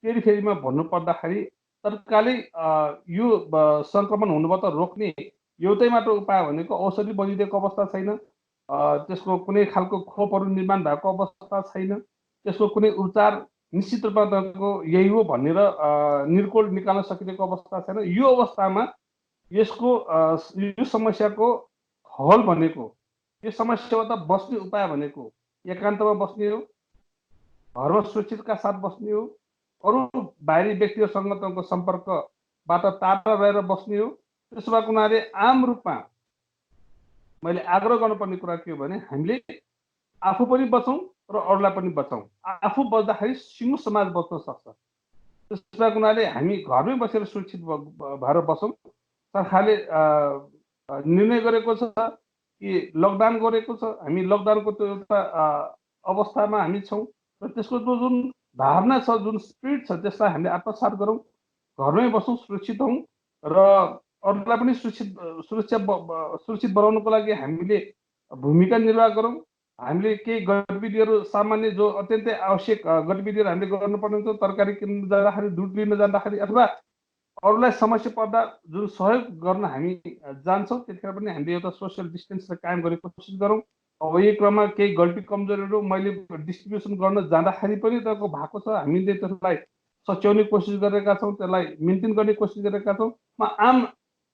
फेरिमा भन्नुपर्दाखेरि तत्कालै यो सङ्क्रमण हुनुबाट रोक्ने एउटै मात्र उपाय भनेको औषधि बनिदिएको अवस्था छैन, त्यसको कुनै खालको खोपहरू निर्माण भएको अवस्था छैन, त्यसको कुनै उपचार निश्चित रूपमा तपाईँको यही हो भनेर निर्कोल निकाल्न सकिरहेको अवस्था छैन। यो अवस्थामा यो समस्याको हल भनेको, यो समस्याबाट बस्ने उपाय भनेको एकान्तमा बस्ने हो, घरमा सुरक्षितका साथ बस्ने हो, अरू बाहिरी व्यक्तिहरूसँग तपाईँको सम्पर्कबाट टाढा रहेर बस्ने हो। त्यसो भएको हुनाले आम रूपमा मैले आग्रह गर्नुपर्ने कुरा के हो भने हामीले आफू पनि बचौँ र अरूलाई पनि बचाउँ। आफू बच्दाखेरि सिङ्गो समाज बच्न सक्छ। त्यसो भएको हुनाले हामी घरमै बसेर सुरक्षित भएर बसौँ। सरकारले निर्णय गरेको छ कि लकडाउन गरेको छ। हामी लकडाउनको त्यो एउटा अवस्थामा हामी छौँ र त्यसको त्यो जुन भावना छ, जुन स्पिरिट छ, त्यसलाई हामीले आत्मसात गरौँ, घरमै बसौँ, सुरक्षित हौँ र अरूलाई पनि सुरक्षित बनाउनको लागि हामीले भूमिका निर्वाह गरौँ। हामीले केही गतिविधिहरू सामान्य जो अत्यन्तै आवश्यक गतिविधिहरू हामीले गर्नुपर्ने हुन्छ, तरकारी किन्न जाँदाखेरि, दुध लिन जाँदाखेरि अथवा अरूलाई समस्या पर्दा जुन सहयोग गर्न हामी जान्छौँ, त्यतिखेर पनि हामीले एउटा सोसियल डिस्टेन्सलाई कायम गर्ने कोसिस गरौँ। अब यही क्रममा केही गल्ती कमजोरीहरू मैले डिस्ट्रिब्युसन गर्न जाँदाखेरि पनि तपाईँको भएको छ, हामीले त्यसलाई सच्याउने कोसिस गरेका छौँ, त्यसलाई मेन्टेन गर्ने कोसिस गरेका छौँ। म आम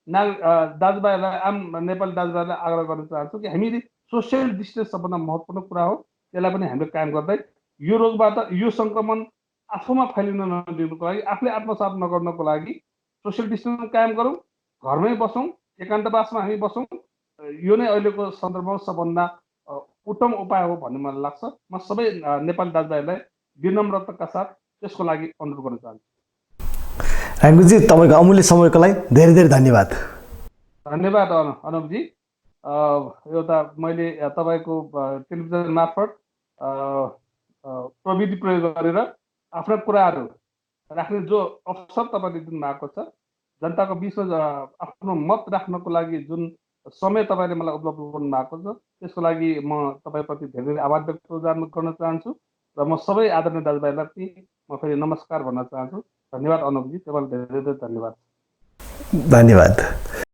दाजुभाइहरूलाई, आम नेपाली दाजुभाइहरूलाई आग्रह गर्न चाहन्छु कि हामीले सोसियल डिस्टेन्स सबभन्दा महत्त्वपूर्ण कुरा हो, त्यसलाई पनि हामीले कायम गर्दै यो रोगबाट, यो सङ्क्रमण आफूमा फैलिन नदिनुको लागि, आफूले आत्मसात नगर्नको लागि सोसियल डिस्टेन्स कायम गरौँ, घरमै बसौँ, एकान्तवासमा हामी बसौँ। यो नै अहिलेको सन्दर्भमा सबभन्दा उत्तम उपाय हो भन्ने मलाई लाग्छ। म सबै नेपाली दाजुभाइहरूलाई विनम्रताका साथ त्यसको लागि अनुरोध गर्न चाहन्छु। रामजी, तपाईँको अमूल्य समयको लागि धेरै धेरै धन्यवाद। धन्यवाद अनुपजी। एउटा मैले तपाईँको टेलिभिजन मार्फत प्रविधि प्रयोग गरेर आफ्ना कुराहरू राख्ने जो अवसर तपाईँले दिनुभएको छ, जनताको बिचमा आफ्नो मत राख्नको लागि जुन समय तपाईँले मलाई उपलब्ध गर्नु भएको छ, त्यसको लागि म तपाईँप्रति धेरै धेरै आभार व्यक्त गर्न चाहन्छु र म सबै आदरणीय दाजुभाइलाई म फेरि नमस्कार भन्न चाहन्छु। धन्यवाद अनुपजी, तपाईँलाई धेरै धेरै धन्यवाद। धन्यवाद।